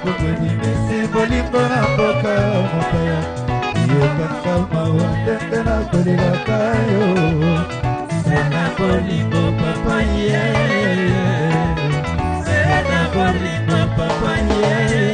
Kokweni mesi bolingo na mboka mopaya Yokaka mawa ndenge na kolelaka yo Sena bolingo papa ye Sena bolingo papa ye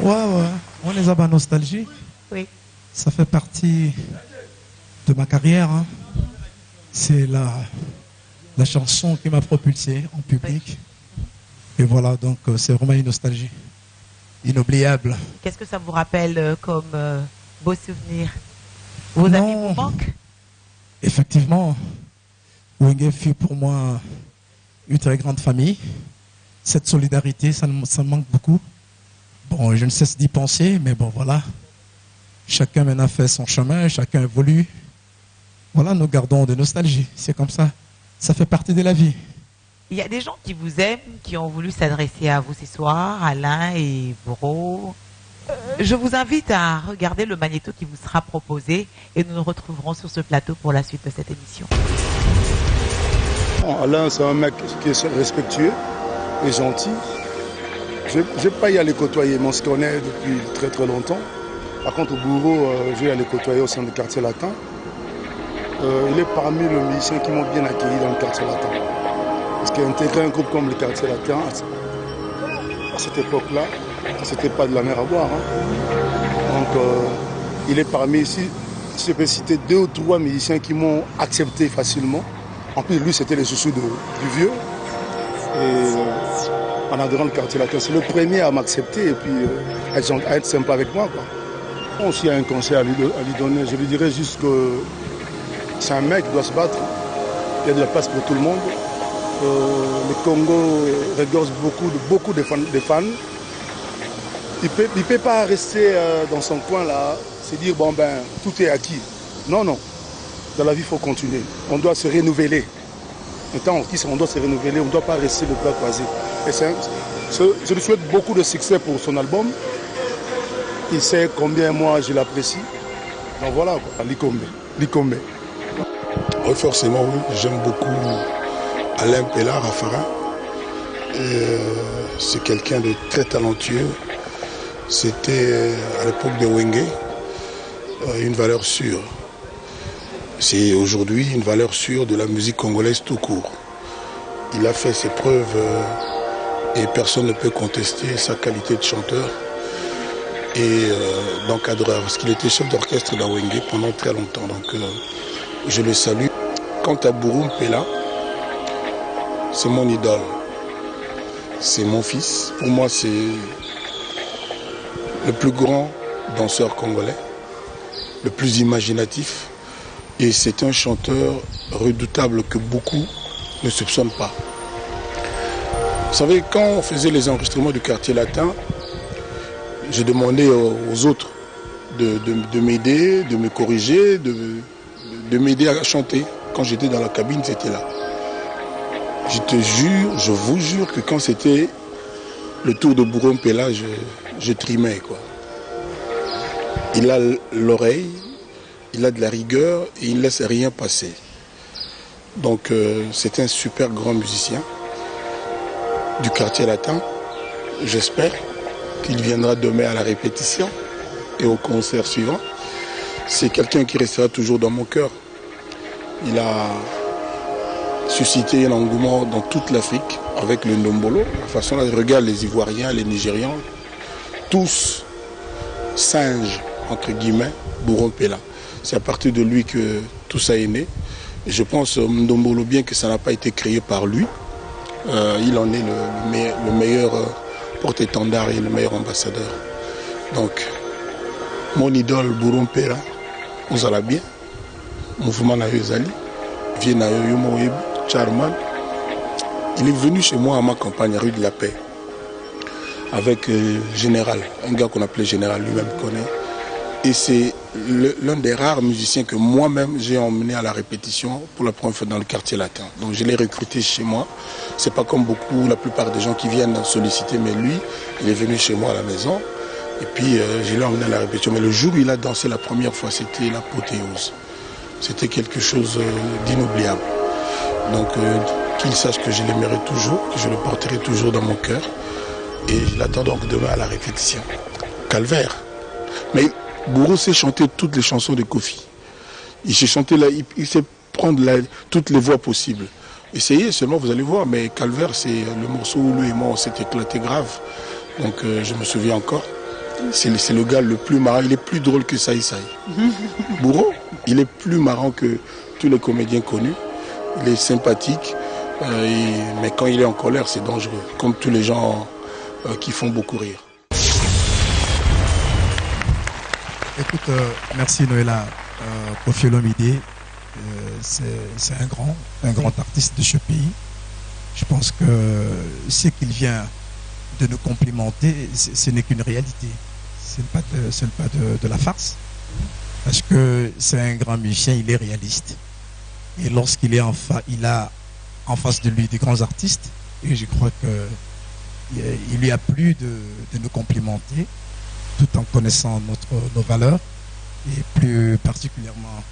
Ouais, on les a pas nostalgie. Oui. Ça fait partie de ma carrière. Hein. C'est la chanson qui m'a propulsé en public. Et voilà, donc c'est vraiment une nostalgie inoubliable. Qu'est-ce que ça vous rappelle comme beaux souvenirs? Vos amis vous manquent? Effectivement, Wenge fut pour moi une très grande famille. Cette solidarité, ça me manque beaucoup. Bon, je ne cesse d'y penser, mais bon, voilà. Chacun maintenant fait son chemin, chacun évolue. Voilà, nous gardons de nostalgie. C'est comme ça. Ça fait partie de la vie. Il y a des gens qui vous aiment, qui ont voulu s'adresser à vous ce soir, Alain et Boro. Je vous invite à regarder le magnéto qui vous sera proposé et nous nous retrouverons sur ce plateau pour la suite de cette émission. Alain, c'est un mec qui est respectueux et gentil. Je ne vais pas y aller côtoyer, mais on se connaît depuis très très longtemps. Par contre, au Bourreau, je vais aller côtoyer au sein du quartier latin. Il est parmi les musiciens qui m'ont bien accueilli dans le quartier latin. Parce qu'intégrer un groupe comme le quartier latin, à cette époque-là, c'était pas de la mer à boire. Hein. Donc, il est parmi ici. Je peux citer 2 ou 3 musiciens qui m'ont accepté facilement. En plus, lui, c'était les chouchous du vieux. Et en adorant le quartier latin, c'est le premier à m'accepter et puis à être sympa avec moi. Quoi. Bon, s'il y a un conseil à lui donner, je lui dirais juste que C'est un mec qui doit se battre. Il y a de la place pour tout le monde. Le Congo regorge beaucoup de fans. Il peut pas rester dans son coin là, se dire bon ben tout est acquis. Non, non. Dans la vie, il faut continuer. On doit se renouveler. Étant artiste, on doit se renouveler, on ne doit pas rester le bras croisé. Et je lui souhaite beaucoup de succès pour son album. Il sait combien moi je l'apprécie. Donc voilà, Likombe. Oui, forcément, oui. J'aime beaucoup Alain Pella, Raffarin. C'est quelqu'un de très talentueux. C'était à l'époque de Wenge une valeur sûre. C'est aujourd'hui une valeur sûre de la musique congolaise tout court. Il a fait ses preuves et personne ne peut contester sa qualité de chanteur et d'encadreur, parce qu'il était chef d'orchestre d'Awenge pendant très longtemps. Donc je le salue. Quant à Bourou Mpela, c'est mon idole. C'est mon fils. Pour moi, c'est le plus grand danseur congolais, le plus imaginatif. Et c'est un chanteur redoutable que beaucoup ne soupçonnent pas. Vous savez, quand on faisait les enregistrements du quartier latin, je demandais aux autres de m'aider, de me corriger, de m'aider à chanter. Quand j'étais dans la cabine, c'était là. Je te jure, je vous jure que quand c'était le tour de Bourou Mpela, je trimais, quoi. Il a l'oreille, il a de la rigueur et il ne laisse rien passer. Donc c'est un super grand musicien du quartier latin. J'espère qu'il viendra demain à la répétition et au concert suivant. C'est quelqu'un qui restera toujours dans mon cœur. Il a suscité un engouement dans toute l'Afrique avec le Ndombolo. De toute façon, là, je regarde les Ivoiriens, les Nigérians, tous singes, entre guillemets, Bourou Mpela. C'est à partir de lui que tout ça est né. Et je pense, Ndombolo, bien que ça n'a pas été créé par lui, il en est le meilleur porte-étendard et le meilleur ambassadeur. Donc, mon idole, Bourou Mpela, on allons bien. Mouvement Nayo-Zali, Vieux Nayo-Yumo Charman. Il est venu chez moi à ma campagne, rue de la Paix, avec Général, un gars qu'on appelait Général, lui-même connaît. Et c'est l'un des rares musiciens que moi-même j'ai emmené à la répétition pour la première fois dans le quartier latin. Donc je l'ai recruté chez moi. C'est pas comme beaucoup, la plupart des gens qui viennent solliciter, mais lui, il est venu chez moi à la maison. Et puis je l'ai emmené à la répétition. Mais le jour où il a dansé la première fois, c'était l'apothéose. C'était quelque chose d'inoubliable. Donc qu'il sache que je l'aimerai toujours, que je le porterai toujours dans mon cœur. Et je l'attends donc demain à la répétition. Calvaire. Mais Bourou sait chanter toutes les chansons de Kofi. Il sait chanter là, il sait prendre toutes les voix possibles. Essayez seulement, vous allez voir. Mais Calvaire, c'est le morceau où lui et moi on s'est éclaté grave. Donc je me souviens encore. C'est le gars le plus marrant. Il est plus drôle que Saï Saï. Bourou, il est plus marrant que tous les comédiens connus. Il est sympathique. Mais quand il est en colère, c'est dangereux. Comme tous les gens qui font beaucoup rire. Écoute, merci Noëlla. Koffi Olomide, c'est un grand artiste de ce pays. Je pense que ce qu'il vient de nous complimenter, ce n'est qu'une réalité. Ce n'est pas de la farce. Parce que c'est un grand musicien, il est réaliste. Et lorsqu'il est il a en face de lui des grands artistes, et je crois qu'il lui a plu de nous complimenter, tout en connaissant nos valeurs, et plus particulièrement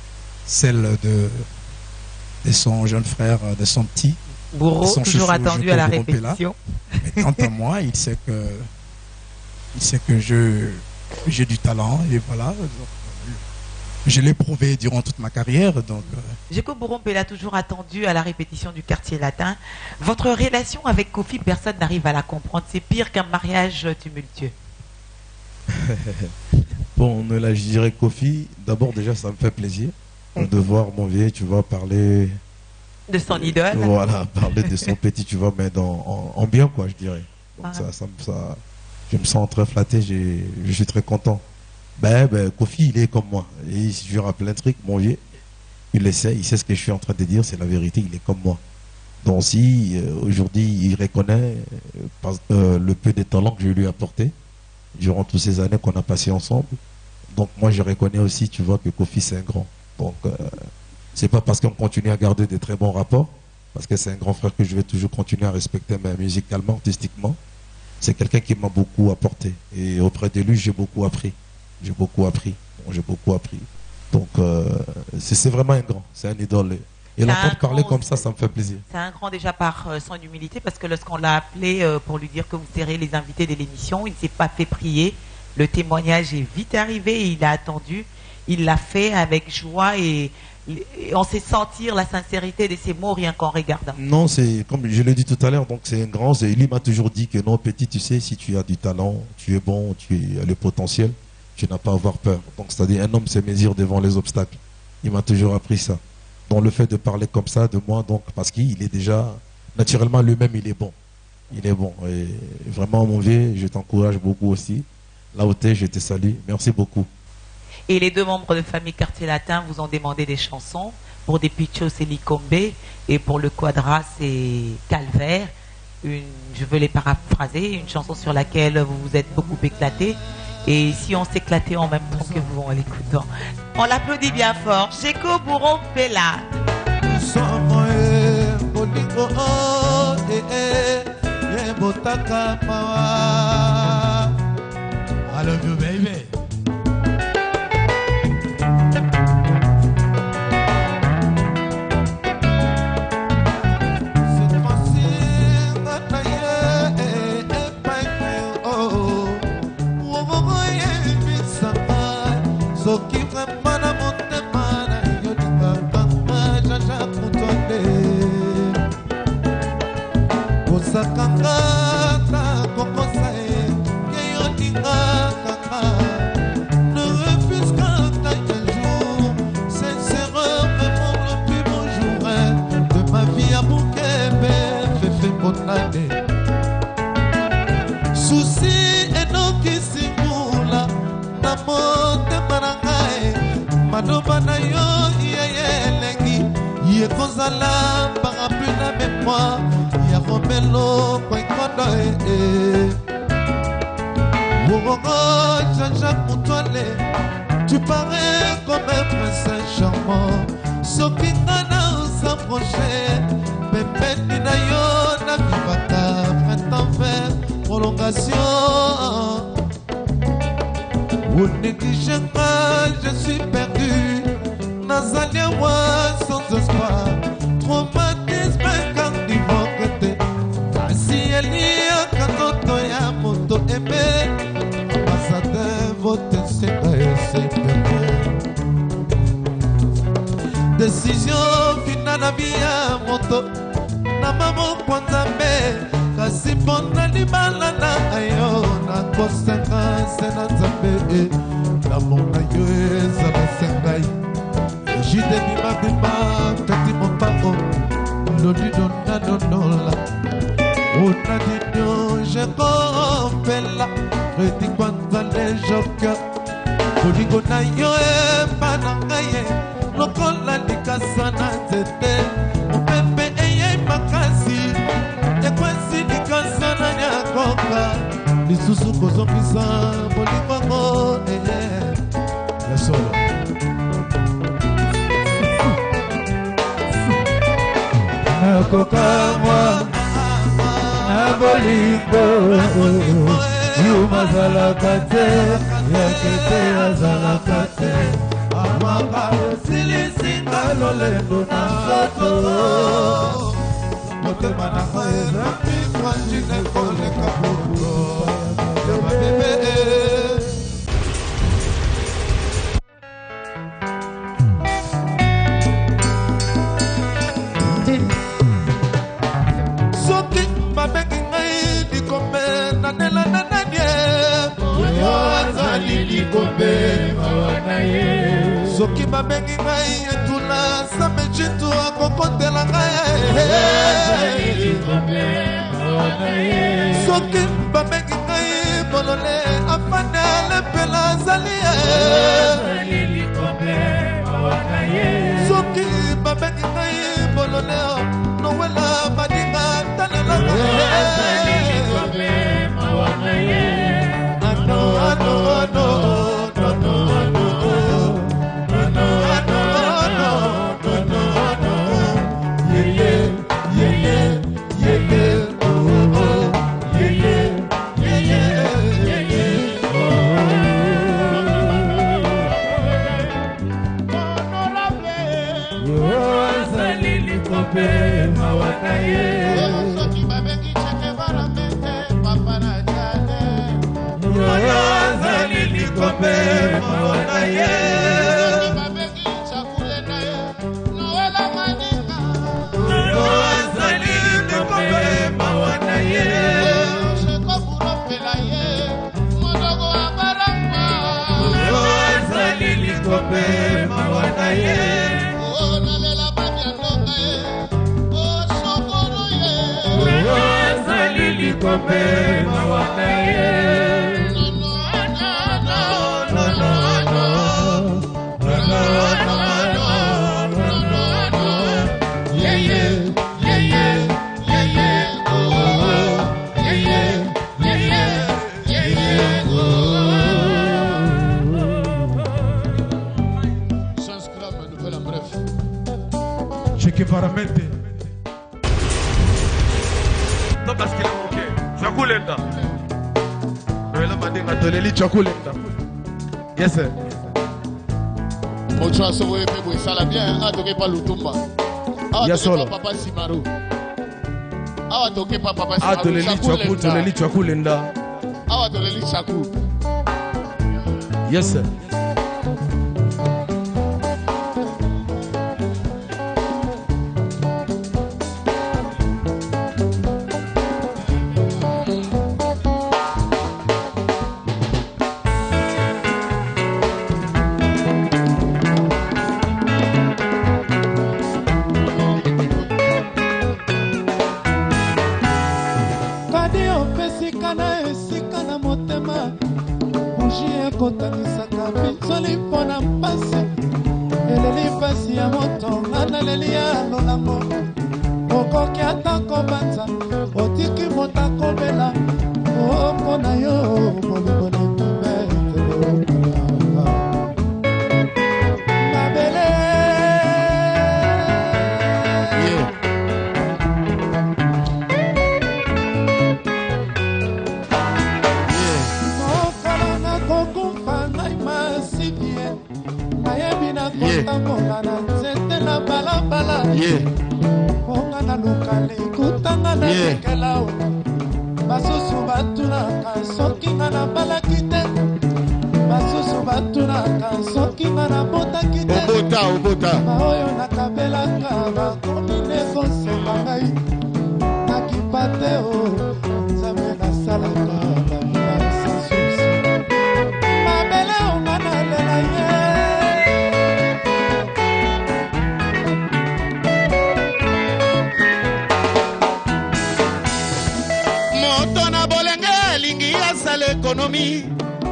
celle de son jeune frère, de son petit. Bourreau, toujours attendu à la répétition. Mais quant à moi, il sait que j'ai du talent, et voilà. Je l'ai prouvé durant toute ma carrière. Géco Bourou Mpela, toujours attendu à la répétition du quartier latin. Votre relation avec Koffi, personne n'arrive à la comprendre. C'est pire qu'un mariage tumultueux. Bon, là, je dirais Koffi. D'abord, déjà, ça me fait plaisir de voir mon vieux, tu vois, parler de son idole. Voilà, parler de son petit, tu vois, mais en bien, quoi, je dirais. Donc je me sens très flatté, je suis très content. Ben, Koffi, il est comme moi. Et je lui rappelle un truc, mon vieux. Il le sait, il sait ce que je suis en train de dire, c'est la vérité, il est comme moi. Donc si aujourd'hui il reconnaît le peu de talent que je lui ai apporté durant toutes ces années qu'on a passées ensemble, donc moi je reconnais aussi, tu vois, que Kofi c'est un grand. Donc c'est pas parce qu'on continue à garder de très bons rapports, parce que c'est un grand frère que je vais toujours continuer à respecter, mais musicalement, artistiquement, c'est quelqu'un qui m'a beaucoup apporté. Et auprès de lui, j'ai beaucoup appris. J'ai beaucoup appris. Bon, j'ai beaucoup appris. Donc c'est vraiment un grand, c'est un idole. Et l'entendre parler comme ça me fait plaisir. C'est un grand déjà par son humilité, parce que lorsqu'on l'a appelé pour lui dire que vous serez les invités de l'émission, il ne s'est pas fait prier. Le témoignage est vite arrivé et il a attendu. Il l'a fait avec joie et on sait sentir la sincérité de ses mots rien qu'en regardant. Non, c'est comme je l'ai dit tout à l'heure, donc c'est un grand. Lui m'a toujours dit que non, petit, tu sais, si tu as du talent, tu es bon, tu as le potentiel, tu n'as pas à avoir peur. Donc c'est-à-dire un homme se mesure devant les obstacles. Il m'a toujours appris ça. Donc le fait de parler comme ça de moi, donc parce qu'il est déjà naturellement lui-même, il est bon. Il est bon. Et vraiment, mon vieux, je t'encourage beaucoup aussi. Là où tu es, je te salue. Merci beaucoup. Et les deux membres de famille Quartier Latin vous ont demandé des chansons. Pour des Pichos, c'est Likombe. Et pour le Quadra, c'est Calvaire. Je veux les paraphraser. Une chanson sur laquelle vous vous êtes beaucoup éclaté. Et si on s'éclatait en même temps que vous en l'écoutant. On l'applaudit bien fort. Cheko Bourron Pella. I love you, baby. Souci et non qui simula na motema na ngai maloba na yo elengi ye kozala parapluie na mémoire ya romelo kwa ikondo Jean-Jacques Moutouale, tu parais comme un prince charmant soki nga na s'approcher pembeni na yo na vivaka printemps vert prolongation. Au négligé, je suis perdu. Nazalia, moi, sans espoir. Traumatisme, quand il va côté. Si elle y a quand on a moto aimé, ambassadeur, voter, c'est décision finale à via moto. Na maman, Kwanzambe. Kasi pona libala na ayo na kosenga sena nzambe na mona yo ezala sengai jide bima bima tati mopako lodi donna donnola ona dinyo je compela redi kwanza le joka kolingo na yo epana ngaye lokola likasa na nzete mopepe eye makasi ekwesi likasana nyakoka lisusu kozongisa bolingongo ya solo nakoka mwa na bolingo yumazalaka te yakete azalaka te amaka silisinga lolendo na soto motema na nga ezambi mwanjine koleka bulo ya babebe soki babengi ngai likombe nanela na nanie oyo azali likombe mawana ye soki babengi ngai etula samejitu akokotela ngai soki babengi ngai bolole afane alepela azali soki babengi ngai bololeo nowela badinga talela Yes sir. Ocho asoboye pebo sala bien atoke pa Lutumba. Yes solo. Papa Simaru. Awa toke pa Papa Simaru. Toleli chakulenda. Awa toleli chaku. Yes sir.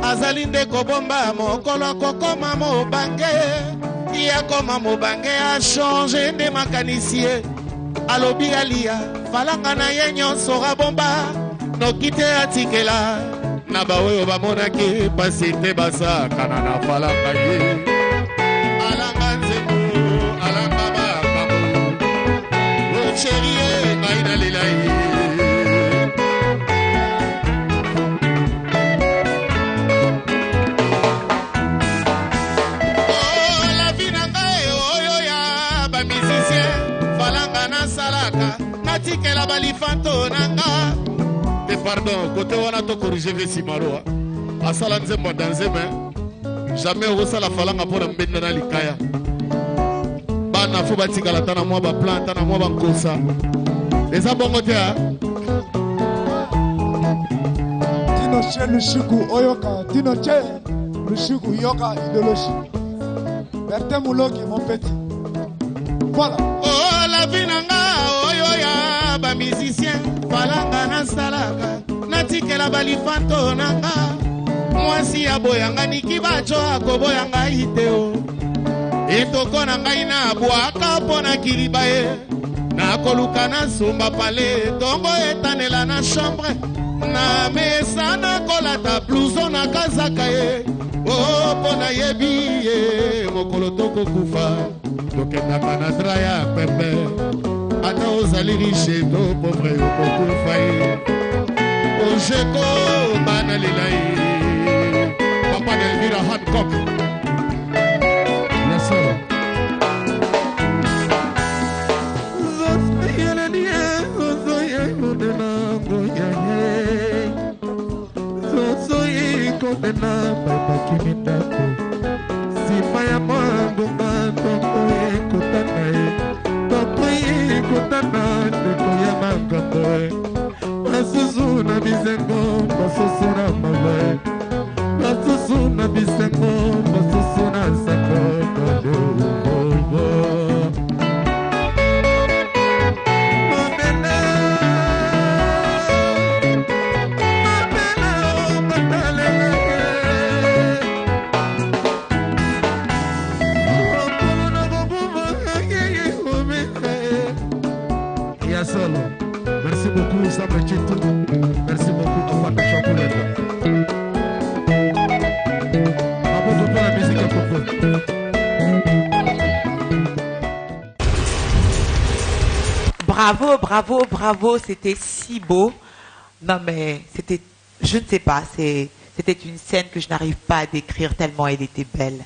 Azalinde kobomba mokolo kokoma mobange ya koma mobange a changer de makanisie alobi alia falanga na ye nyonso rabomba nokite atikela na baoyo bamonaki pasi te basakana na falanga ye alanga nzembo alanga bakabo o chérie ngai nalela ye. Natikela balifanto nanga te pardon côté wana to corriger Simaru asala nzembo danzeme jamais osala falanga pona mbenda na likaya bana fo batikala tana mwa ba planta na mwa ba nkosa eza bongo te Tino che Lushiku oyoka Tino che Lushiku yoka idéologie Bertin Mouloki mon petit voilà. Oh la vie nanga oyoya ba musicien falanga na salaka natikela balifanto nanga mwasi aboyanga nikibacho akoboyanga iteo etoko na ngai na bwaka mpo na kiliba ye nakoluka na somba pale tongo etanela na chambre na mesa nakolata blouson na kazaka ye o mpo nayebi ye mokolo tokokufa tokendaka na dra ya pembe ata ozali riche to pauvre okokufa ye ojeko banalela ye papa delvira Hancock. Kondena baba kimindako sima ya mwangonga toko ye kotana ye toko ye kotana ndeko ya makambo ye basusu na bisengo basusu na mabe basusu na bisengo basusu na sako Merci beaucoup, Sabre Chito. Merci beaucoup, Afata Chocolate. Bravo pour la musique à propos. Bravo, bravo, bravo, c'était si beau. Non mais c'était, je ne sais pas, c'était une scène que je n'arrive pas à décrire tellement elle était belle.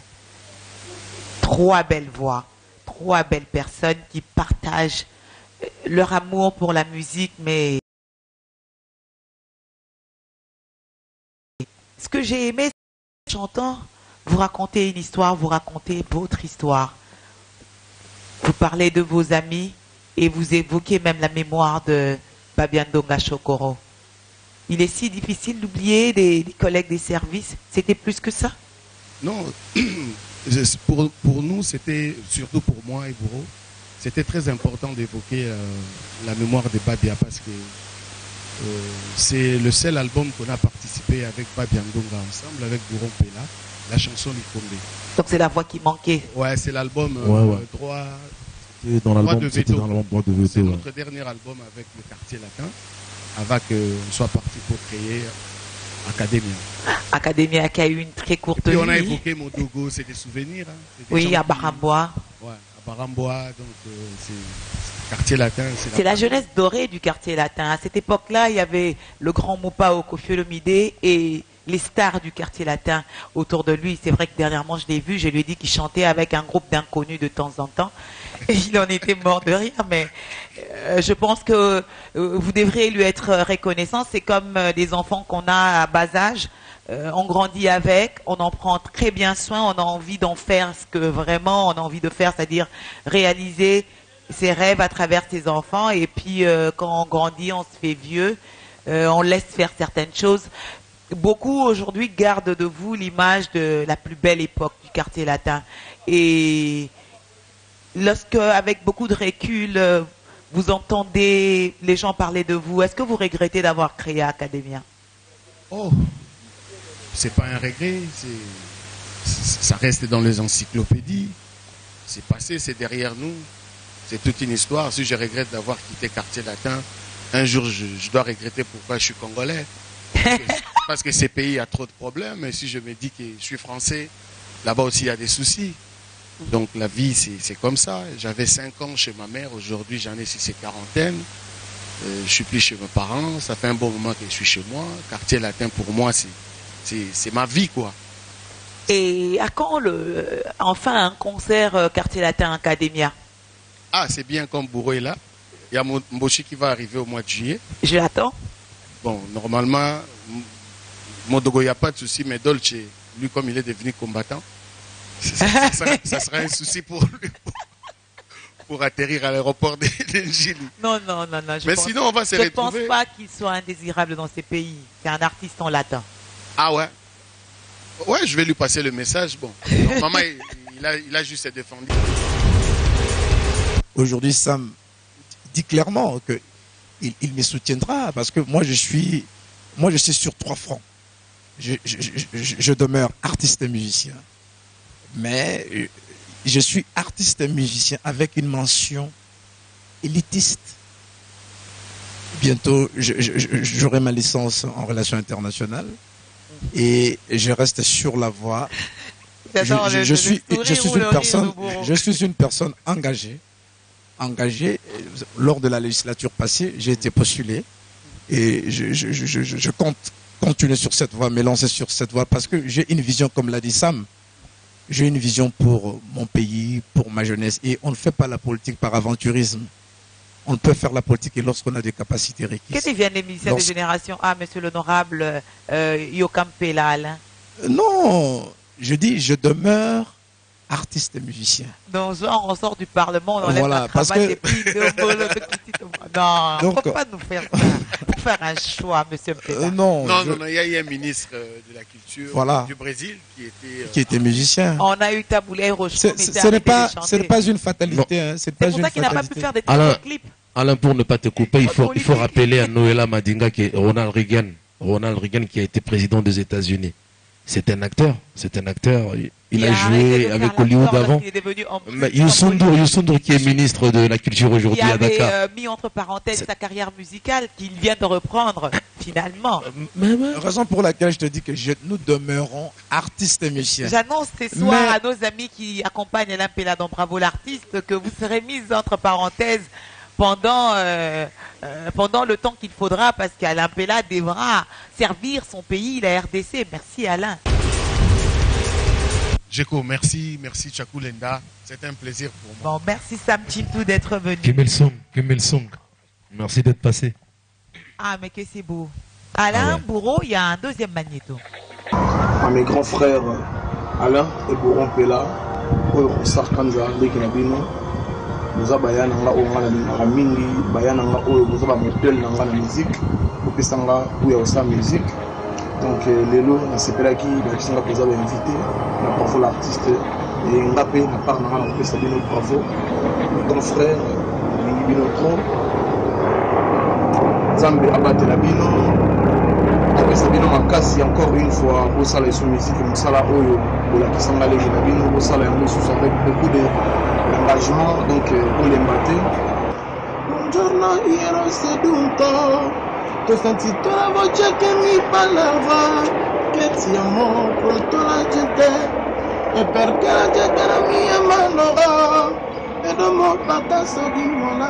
Trois belles voix, trois belles personnes qui partagent leur amour pour la musique, mais ce que j'ai aimé, j'entends vous raconter une histoire, vous raconter votre histoire. Vous parlez de vos amis et vous évoquez même la mémoire de Babiandonga Chokoro. Il est si difficile d'oublier des collègues des services. C'était plus que ça? Non, pour nous, c'était, surtout pour moi et Bourreau, c'était très important d'évoquer la mémoire de Babia parce que c'est le seul album qu'on a participé avec Babia Ndonga ensemble, avec Bourron Pela, la chanson Likombe. Donc c'est la voix qui manquait. Ouais, c'est l'album Droit, dans l'album de Veto. Droit de Veto. C'est notre dernier album avec le Quartier Latin, avant qu'on soit parti pour créer Academia. Academia qui a eu une très courte vie. Et on a évoqué Modogo, c'est des souvenirs. Hein, oui, à Barambois. Ouais. Barambois, donc c'est Quartier Latin. C'est la jeunesse dorée du Quartier Latin. À cette époque-là, il y avait le grand Moupa Koffi Olomide et les stars du Quartier Latin autour de lui. C'est vrai que dernièrement, je l'ai vu, je lui ai dit qu'il chantait avec un groupe d'inconnus de temps en temps. Et il en était mort de rire, mais je pense que vous devriez lui être reconnaissant. C'est comme des enfants qu'on a à bas âge. On grandit avec, on en prend très bien soin, on a envie d'en faire ce que vraiment on a envie de faire, c'est-à-dire réaliser ses rêves à travers ses enfants. Et puis quand on grandit, on se fait vieux, on laisse faire certaines choses. Beaucoup aujourd'hui gardent de vous l'image de la plus belle époque du Quartier Latin. Et lorsque, avec beaucoup de recul, vous entendez les gens parler de vous, est-ce que vous regrettez d'avoir créé Academia? Oh, c'est pas un regret, ça reste dans les encyclopédies. C'est passé, c'est derrière nous. C'est toute une histoire. Si je regrette d'avoir quitté Quartier Latin, un jour je dois regretter pourquoi je suis congolais. Parce que ces pays a trop de problèmes. Et si je me dis que je suis français, là-bas aussi il y a des soucis. Donc la vie c'est comme ça. J'avais 5 ans chez ma mère, aujourd'hui j'en ai 6 et quarantaine. Je suis plus chez mes parents, ça fait un bon moment que je suis chez moi. Quartier Latin pour moi c'est ma vie quoi. Et à quand enfin un concert Quartier Latin Academia? Ah c'est bien comme Bourreau est là. Il y a Mboshi qui va arriver au mois de juillet. Je l'attends. Bon, normalement, Modogo, il n'y a pas de souci, mais Dolce, lui, comme il est devenu combattant, ça sera un souci pour lui, pour atterrir à l'aéroport de Gili. Non. Mais sinon, on va se retrouver. Je ne pense pas qu'il soit indésirable dans ces pays. C'est un artiste en latin. Ah ouais? Ouais, je vais lui passer le message. Bon, donc, maman, il a juste défendu. Aujourd'hui, Sam dit clairement que il me soutiendra parce que moi je suis sur 3 fronts. Je demeure artiste et musicien, mais je suis artiste et musicien avec une mention élitiste. Bientôt, j'aurai ma licence en relations internationales et je reste sur la voie. Je suis une personne engagée. Lors de la législature passée, j'ai été postulé et je compte continuer sur cette voie, me lancer sur cette voie parce que j'ai une vision, comme l'a dit Sam. J'ai une vision pour mon pays, pour ma jeunesse. Et on ne fait pas la politique par aventurisme. On peut faire la politique et lorsqu'on a des capacités requises. Qu'est-ce que viennent les musiciens de génération A, monsieur l'honorable Yokampela Alain? Non, je dis, je demeure artiste et musicien. Donc, genre, on sort du Parlement, on enlève la cravate et puis... Non, il ne faut pas nous faire ça. Il faut faire un choix, monsieur Mpela. Non, il y a eu un ministre de la Culture du Brésil qui était musicien. On a eu Taboulé Rochon. Ce n'est pas une fatalité. Hein. C'est pour ça qu'il n'a pas pu faire des clips. Alain, pour ne pas te couper, il faut rappeler à Noëlla Madinga que Ronald Reagan qui a été président des États-Unis. C'est un acteur. Il a joué avec Hollywood avant. Youssou qui est ministre de la Culture aujourd'hui à Dakar. Il avait mis entre parenthèses sa carrière musicale qu'il vient de reprendre finalement. Raison pour laquelle je te dis que nous demeurons artistes et musiciens. J'annonce ce soir à nos amis qui accompagnent Alain Mpela dans Bravo l'artiste que vous serez mis entre parenthèses pendant le temps qu'il faudra parce qu'Alain Mpela devra servir son pays, la RDC. Merci Alain. Djeko, merci Tchakou Lenda. C'était un plaisir pour moi. Bon, merci Sam Chintou d'être venu. Kimelsong. Merci d'être passé. Ah, mais que c'est beau. Alain Bourreau, il y a un deuxième magnéto. À mes grands frères Alain et Bourreau Mpela, au Sarkanza, Bekinabino. Nous avons un mingi, nous avons un modèle dans la musique, nous avons la musique. Donc, les lots, c'est là qui nous avons invité, nous avons parfois l'artiste, et nous avons parlé de bravo, ton frère, Mingi Binotro, Zambe Abate Labino, après Sabino Makasi, encore une fois, au salon de musique, nous avons Oyo, de la Kisanga Labino, au salon de musique avec beaucoup de. Engagement, donc pour les mater. Buongiorno, iero seduto, t'ho sentito la voce che mi parlava, che ti amo pronto la gente, e perché la gente la mia mano, e domo patasso di mola.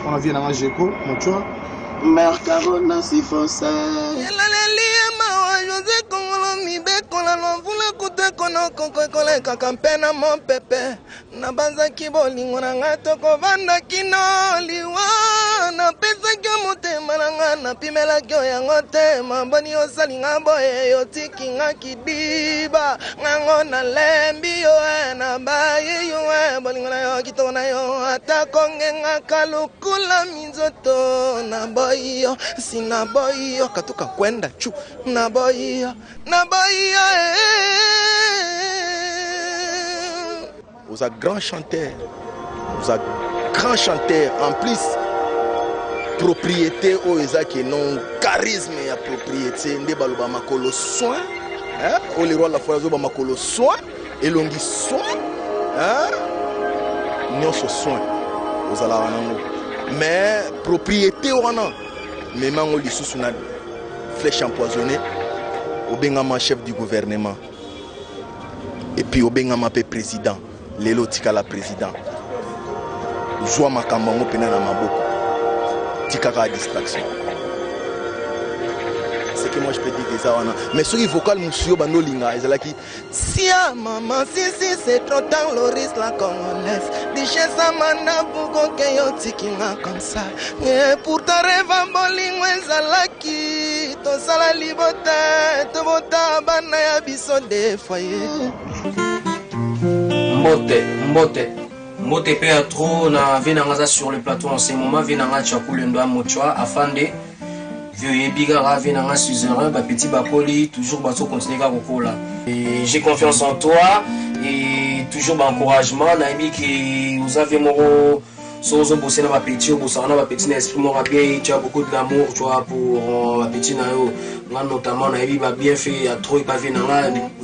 On vient dans Djeko, mon choix. Mercaro na si fosse. Kampena mon pepe na banza kibolingo na ngato kovanda kino liwa na pesa kyo motema na nga na pimela kyo yango te maboni osalinga boye yotiki nga kidiba ngango na lembi yo na bayi yo bolingo na yo kitoko na yo ata kongenga kalukula minzoto na boy yo sina boy yo katuka kwenda chu na boy yo Vous êtes grand chanteur, en plus propriété au qui non charisme et propriété ndé baloba makolo soin hein au le roi la fois zo ba makolo soin et longi soin hein nyonso soin aux ala wanango mais propriété wana mais mango lisusu na flèche empoisonnée au bengama chef du gouvernement et puis au bengama président lelo tikala président zwa makambo ngo pena na maboko tikaka distraction c'est que moi je peux dire des awana mais sur vocal monsieur bando linga ezalaki sia maman si c'est trop tard Loris la congolaise diche sa mana bugo que yo tikinga comme ça et pour ta rêve bolingo ezalaki to sala libote to bota bana ya biso de foyer Mbote Péatro na venanga sur le plateau en ce moment venanga Tchakou Lenda Mochwa afande vieux bigara venanga suzerain ba petit bakoli toujours baso continuer à kokola et j'ai confiance en toi et toujours ba encouragement naimi que vous avez moro Sozo bosser na petit, bosser na petit, esprit mora bien, tu as beaucoup de l'amour, tu vois, pour petit nayo. Là notamment na ebi ba bien fait, ya trop pas vu na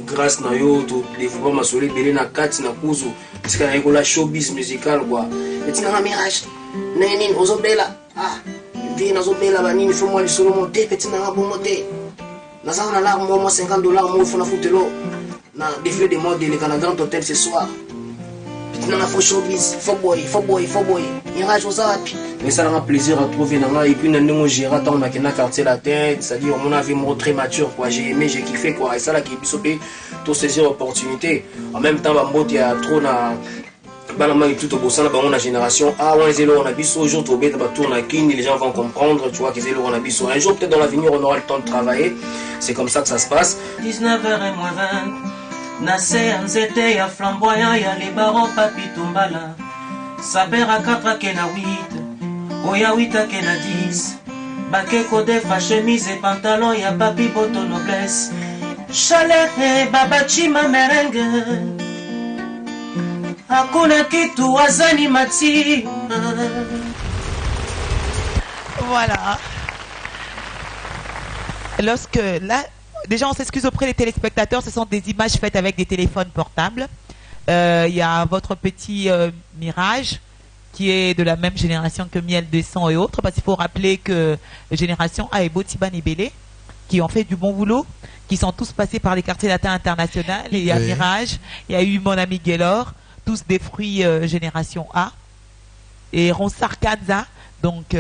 grâce na yo, tout développement massolé belé na kati na kuzu. Parce que na école showbiz musical quoi. Petit na mirage. Neni ozo bela. Ah, vi na zo bela ba nini faut moi le solo monter, petit na bon monter. Na ça na là moi $50 moi faut na foutelo. Na défilé de mode le Canada Grand Hôtel ce soir. Dans la faux showbiz, faux boy. Il rage aux appuis. Mais ça a un plaisir à trouver dans là. Et puis, nous avons géré tant qu'on a quartier la tête. C'est-à-dire, mon avis, mon très mature, quoi. J'ai aimé, j'ai kiffé, quoi. Et ça, là, qui est sauté, tout saisir l'opportunité. En même temps, il y a trop na. Balama est tout au bout, ça, on a génération A, on est là, on a bis au jour, les gens vont comprendre, tu vois, qu'ils sont là, on a bis un jour, peut-être dans l'avenir, on aura le temps de travailler. C'est comme ça que ça se passe. 19h20. Nase anzete ya flamboyant ya les barons papi tombala Sabera 4 ke na 8 Oya 8 ke na 10 Bake kode fa chemise et pantalon ya papi boto noblesse Chalet et babachi ma merengue Hakuna kitu wazani mati. Voilà. Lorsque là, déjà on s'excuse auprès des téléspectateurs, ce sont des images faites avec des téléphones portables. Il y a votre petit Mirage qui est de la même génération que Miel 200 et autres, parce qu'il faut rappeler que Génération A et Botiban et Bélé, qui ont fait du bon boulot, qui sont tous passés par les quartiers latins internationaux. Il y a Mirage, il y a eu mon ami Gaylor, tous des fruits Génération A. Et Ronsard Kanza, donc,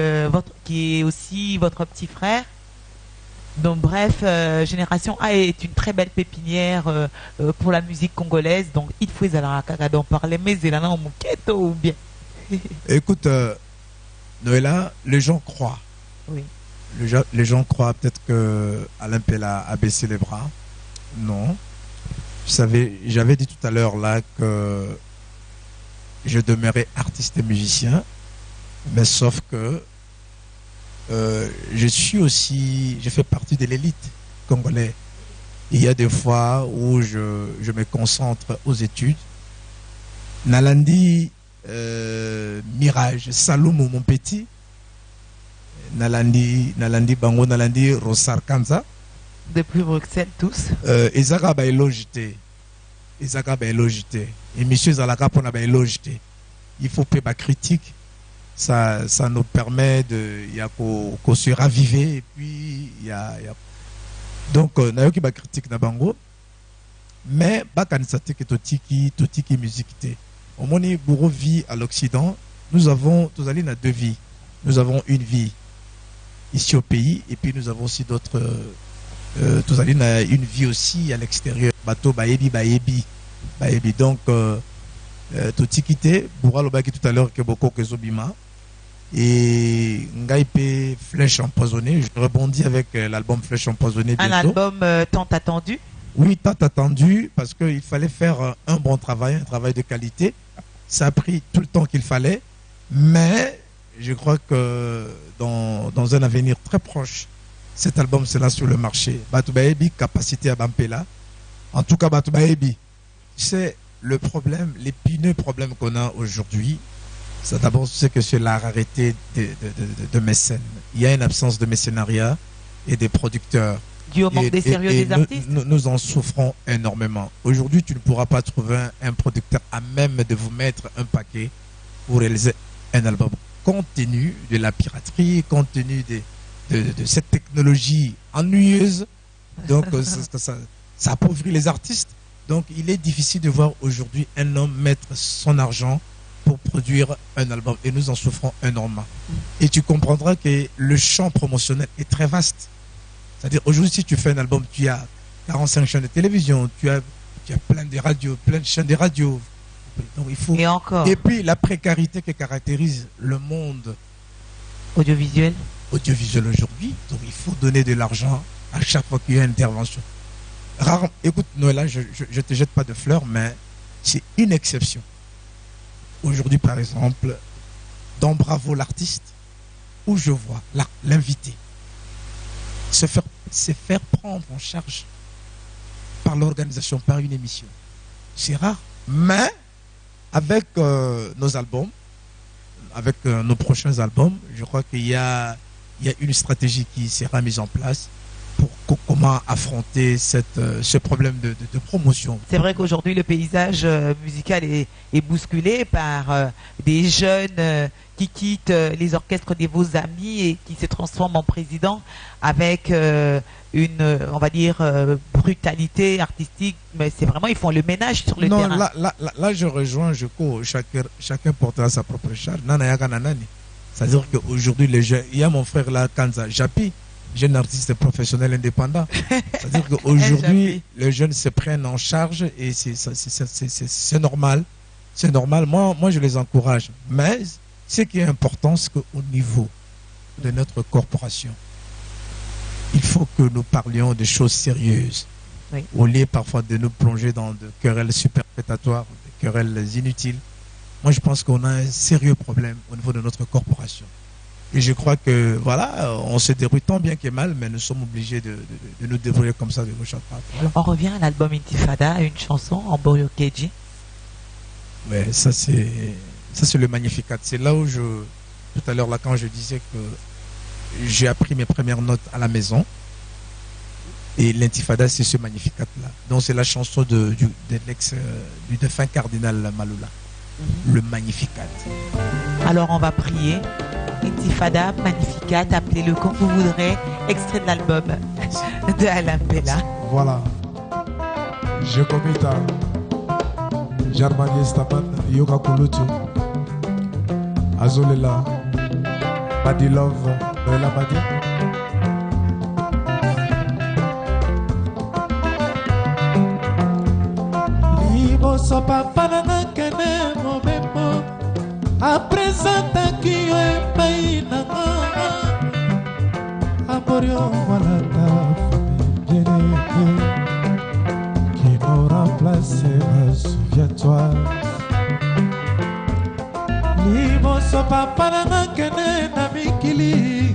qui est aussi votre petit frère. Donc bref, Génération A est une très belle pépinière pour la musique congolaise. Donc il faut d'en parler, mais il en a ou bien. Écoute, Noëlla, les gens croient. Oui. Les gens croient peut-être que Alain Pella a baissé les bras. Non. Vous savez, j'avais dit tout à l'heure là que je demeurais artiste et musicien, mais sauf que je fais partie de l'élite congolaise. Il y a des fois où je me concentre aux études. Nalandi Mirage, Saloum mon petit, Nalandi Bango, Nalandi Ronsard Kanza. Depuis Bruxelles tous. Ezaka ba elogité. Et monsieur Zalaka pour na ba elogité. Il faut pas ba critique. Ça nous permet de se raviver et puis donc nayoki ba critique na bango mais ba kanisate ke totiki musique te. Au moni bourreau vit à l'Occident, nous avons deux vies. Nous avons une vie ici au pays et puis nous avons aussi d'autres une vie aussi à l'extérieur. Bateau baebi donc totiki te bourra lobaki tout à l'heure que beaucoup que zobima. Et Ngaipe Flèche empoisonnée, je rebondis avec l'album Flèche empoisonnée. Un album tant attendu. Oui, tant attendu, parce qu'il fallait faire un bon travail, un travail de qualité. Ça a pris tout le temps qu'il fallait, mais je crois que dans un avenir très proche, cet album sera sur le marché. Batoubaebi, capacité à Bampela. En tout cas, Batoubaebi, c'est le problème, l'épineux problème qu'on a aujourd'hui. Ça d'abord, c'est que c'est la rareté de mécènes. Il y a une absence de mécénariat et des producteurs. Dû au manque des sérieux des artistes. Nous en souffrons énormément. Aujourd'hui, tu ne pourras pas trouver un producteur à même de vous mettre un paquet pour réaliser un album. Compte tenu de la piraterie, compte tenu de cette technologie ennuyeuse, donc ça appauvrit les artistes. Donc il est difficile de voir aujourd'hui un homme mettre son argent pour produire un album et nous en souffrons énormément. Et tu comprendras que le champ promotionnel est très vaste. C'est-à-dire aujourd'hui si tu fais un album, tu as 45 chaînes de télévision, tu as plein de radios, plein de chaînes de radios. Donc il faut... Et puis la précarité qui caractérise le monde audiovisuel aujourd'hui. Donc il faut donner de l'argent à chaque fois qu'il y a une intervention. Rare, écoute Noëlla, je ne te jette pas de fleurs, mais c'est une exception. Aujourd'hui, par exemple, dans Bravo l'artiste, où je vois l'invité se faire prendre en charge par l'organisation, par une émission. C'est rare. Mais avec nos albums, avec nos prochains albums, je crois qu'il y a une stratégie qui sera mise en place pour comment affronter ce problème de promotion. C'est vrai qu'aujourd'hui, le paysage musical est bousculé par des jeunes qui quittent les orchestres des vos amis et qui se transforment en président avec une, on va dire, brutalité artistique. Mais c'est vraiment, ils font le ménage sur le terrain. Là, je rejoins, je cours. Chacun portera sa propre charge. C'est-à-dire qu'aujourd'hui, les jeunes, il y a mon frère là, Kanza Japi, jeune artiste professionnel indépendant. C'est-à-dire qu'aujourd'hui, les jeunes se prennent en charge et c'est normal. C'est normal. Moi, je les encourage. Mais ce qui est important, c'est qu'au niveau de notre corporation, il faut que nous parlions de choses sérieuses. Oui. Au lieu parfois de nous plonger dans des querelles superfétatoires, des querelles inutiles. Moi, je pense qu'on a un sérieux problème au niveau de notre corporation. Et je crois que, voilà, on se débrouille tant bien que mal, mais nous sommes obligés de nous débrouiller comme ça de gauche à droite. Voilà. On revient à l'album Intifada, une chanson en Boyo Keji. Ouais, ça c'est le Magnificat. C'est là où tout à l'heure, là, quand je disais que j'ai appris mes premières notes à la maison, et l'Intifada, c'est ce Magnificat-là. Donc c'est la chanson du défunt cardinal Maloula, le Magnificat. Alors on va prier. Intifada, Magnificat, appelez-le comme vous voudrez, extrait de l'album de Alain Bella. Voilà. Je commit à Germanie Staman, Yoga Kulutu, Azolela, Badi Love, Noëlla Badi. Libo sopa panana kene mobembo. Apresentaki yo epai nanga Amorio malata famille qui nous remplacera, souviens-toi. Liboso papa nanga kene na mikili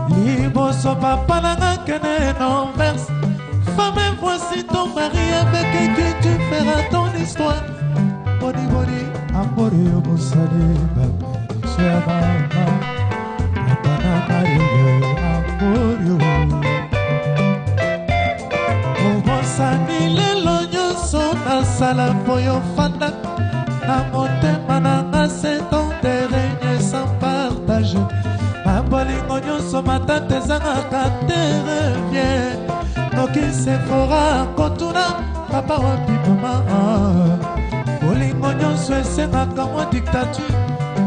Liboso papa nanga kene na verse. Femme, voici ton mari avec qui tu feras ton histoire. Body body Amorio Moussali, Mama, Amorio. Moussani, le logno son à sala poyo fanda. Na motema nanga c'est ton terrain sans partage. Na bolingo nyonso matante zanga kate revient. Noki se fera kotuna, papa wapi mama. Bolingo nyonso esengaka mwa dictature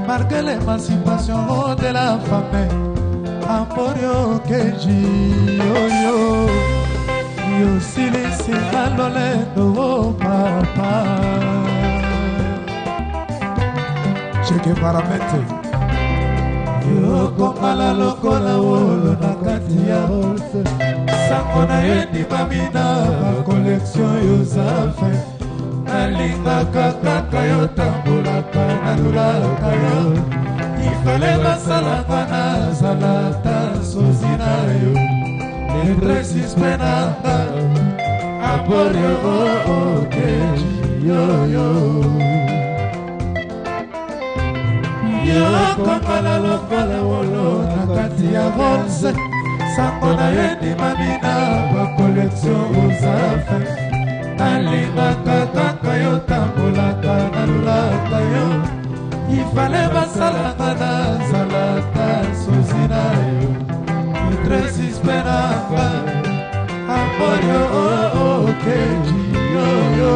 malgré l'émancipation de la femme. Amorio Keji yoyo yo silisi alolendo o papa cheke paramete yo kongala lokola wolo na kati ya rolse sango na yo endimamina bakolektio yo zafe nalingaka kaka yo tambolaka nalulaka yo ifale basalaka nazalata sozi na yo Negresis penanga Amorio Keji yoyo Yo kongala lokola wolo na kati ya Rolls sango na yo endimamina bakolektio ozafe nalingaka kaka yo tambolaka nalulaka yo ifale basalaka nazalaka sozi na yo Tracy Spenaka Amorio Keji yoyo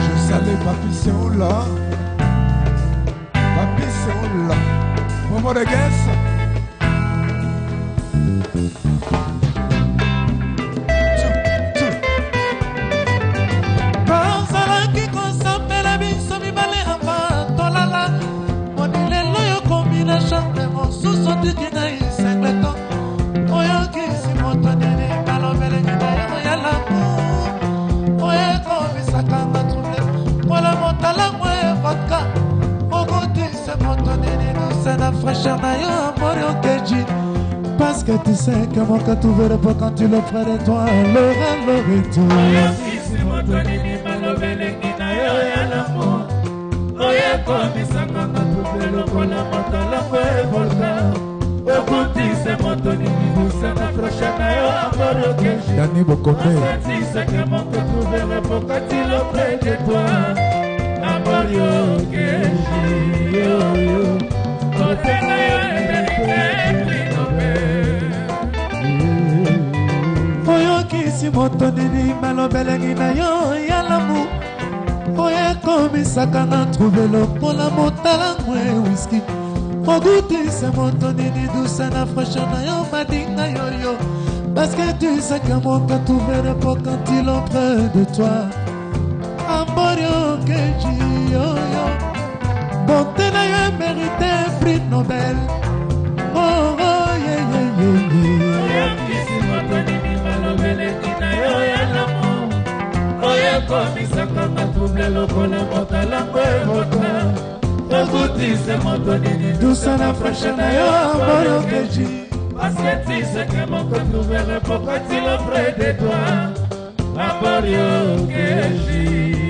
Je salais Papi c'est où là Papi c'est où là Momo de Guess fraîcheur na yo Amorio Keji parce Parce que tu sais que mon cœur t'ouvre pas quand tu le près de toi. Lorenzo. Dani Bokone. Oyokisi moto nini malobelengi na yo ya l'amour. Oyekomisaka na trouve lokola motala mwe whisky. Ogutise moto nini douce na fraîcheur na yo madinga yoyo. Parce que tu sais que mon cœur t'ouvre pas quand il est près de toi. Amorio keji yoyo. Bonté na yo mérité prix Nobel. Oh oh yeah yeah yeah yeah. Oyokisi moto nini malobelengi na yo ya l'amour. Oyekomisaka na trouve lokola motala mwe whisky. Ogutise moto nini douce na fraîcheur na yo amorio keji. Parce que tu sais que mon cœur t'ouvre pas quand il est près de toi. Amorio keji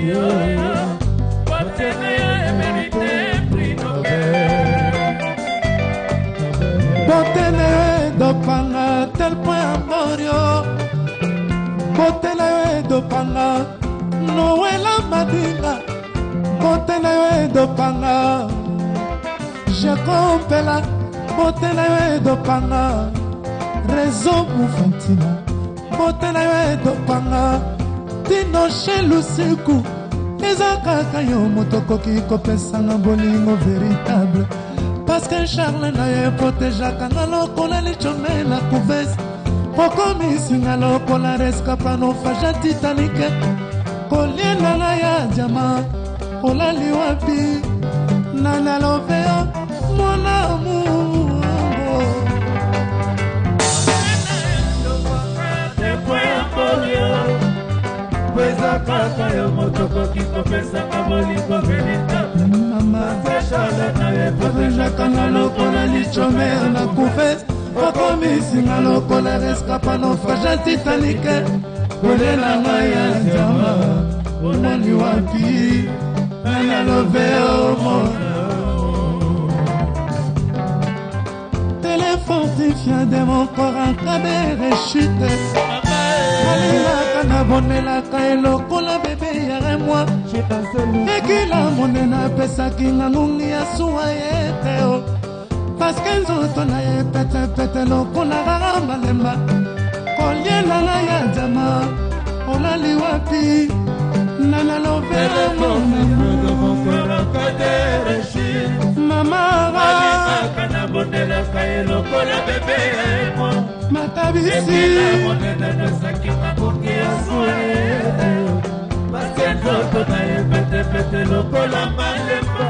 yoyo. Bonté na yo mérité prix Nobel. Bonté na yo dopanga tel point amorio. Bonté na yo dopanga Noëlla Madinga. Bonté na yo dopanga Jacob Pela. Bonté na yo dopanga Réseau Moufantina. Bonté na yo dopanga Tino Chelusiku. Eza kaka yo motokoki kopesanga bolingo véritable. Parce que Charles na yo protégeaka nga lokola lichome na couvese. Okomisinga lokola rescapa naufrage Titanic. Kolienda na ya diama olali wapi nana loveo mon amour. Pesa kaka yo motokoki kopesaka bolingo véritable. Mama Charles na yo protégeaka nga lokola lichome na couvese. Okomisinga lokola rescapa naufrage Titanic. Kolela nga ya diama olali wapi nana loveo mon amour. T'es le fortifiant de mon corps en cas de rechute. Alelaka na bonelaka elokola bebe yare moi. Ekila monena pesaki nga ngungi ya suwa yete o. Parce que nzoto na ye pete pete lokola rara malemba. Koliela na ya diama olali wapi nana loveo mon amour. Mama na bonelaka elokola bebe yare moi. Matabisi Pasenzoto na ye pete pete lokola malemba.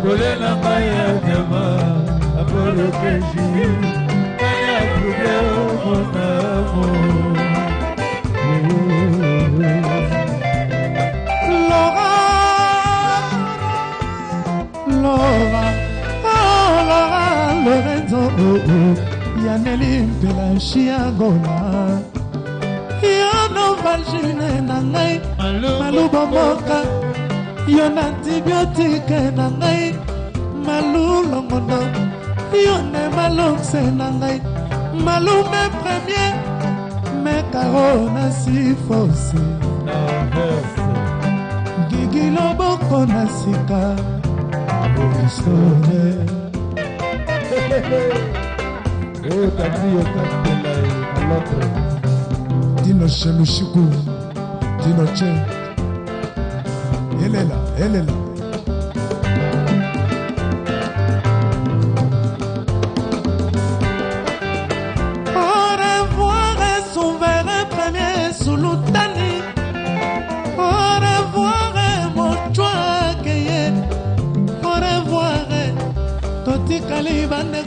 Kolela maya diama Apollo keji kaya trouve mon amour. Laura, Laura, oh Laura Lorenzo, oh oh. Yaneli mpela chiagola. Yono valgine na ngai malubo moka. Yon antibiotique na ngai malulongondo. Yone malongse na ngai malume premier. Me karo na si fosse Gigi loboko na sika Borisone. Oh, t'as dit au capitaine à l'autre. Dino Chelushiku, Dino Che. Elle est là, elle est là. Au revoir, son verre premier sous l'outani. Au revoir, mon choix qui au revoir.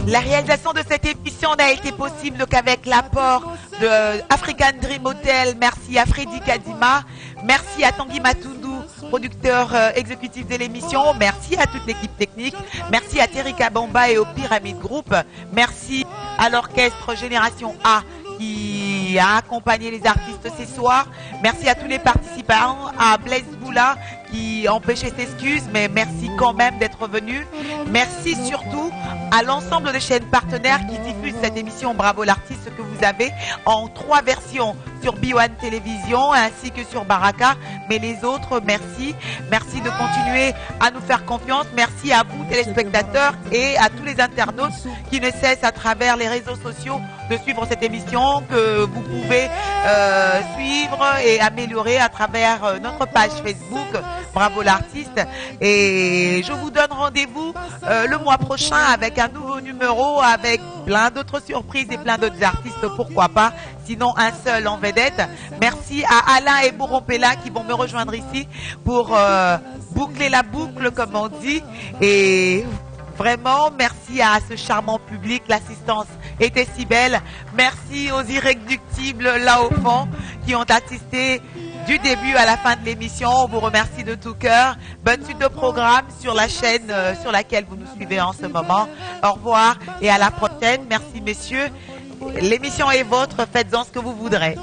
La réalisation de cette émission n'a été possible qu'avec l'apport de African Dream Hotel. Merci à Freddy Kadima. Merci à Tanguy Matundu producteur exécutif de l'émission. Merci à toute l'équipe technique. Merci à Thierry Kabamba et au Pyramid Group. Merci à l'orchestre Génération A qui a accompagné les artistes ce soir. Merci à tous les participants, à Blaise Boula qui empêchait ses excuses, mais merci quand même d'être venu. Merci surtout à l'ensemble des chaînes partenaires qui diffusent cette émission Bravo l'artiste que vous avez en 3 versions sur B1 Télévision ainsi que sur Baraka. Mais les autres, merci. Merci de continuer à nous faire confiance. Merci à vous téléspectateurs et à tous les internautes qui ne cessent à travers les réseaux sociaux de suivre cette émission que vous pouvez suivre et améliorer à travers notre page Facebook Bravo l'artiste. Et je vous donne rendez-vous le mois prochain avec un nouveau numéro, avec plein d'autres surprises et plein d'autres artistes, pourquoi pas, sinon un seul en vedette. Merci à Alain et Bourrompella qui vont me rejoindre ici pour boucler la boucle comme on dit. Et vraiment, merci à ce charmant public, l'assistance était si belle. Merci aux irréductibles là au fond qui ont assisté du début à la fin de l'émission. On vous remercie de tout cœur. Bonne suite de programme sur la chaîne sur laquelle vous nous suivez en ce moment. Au revoir et à la prochaine. Merci messieurs. L'émission est vôtre, faites-en ce que vous voudrez.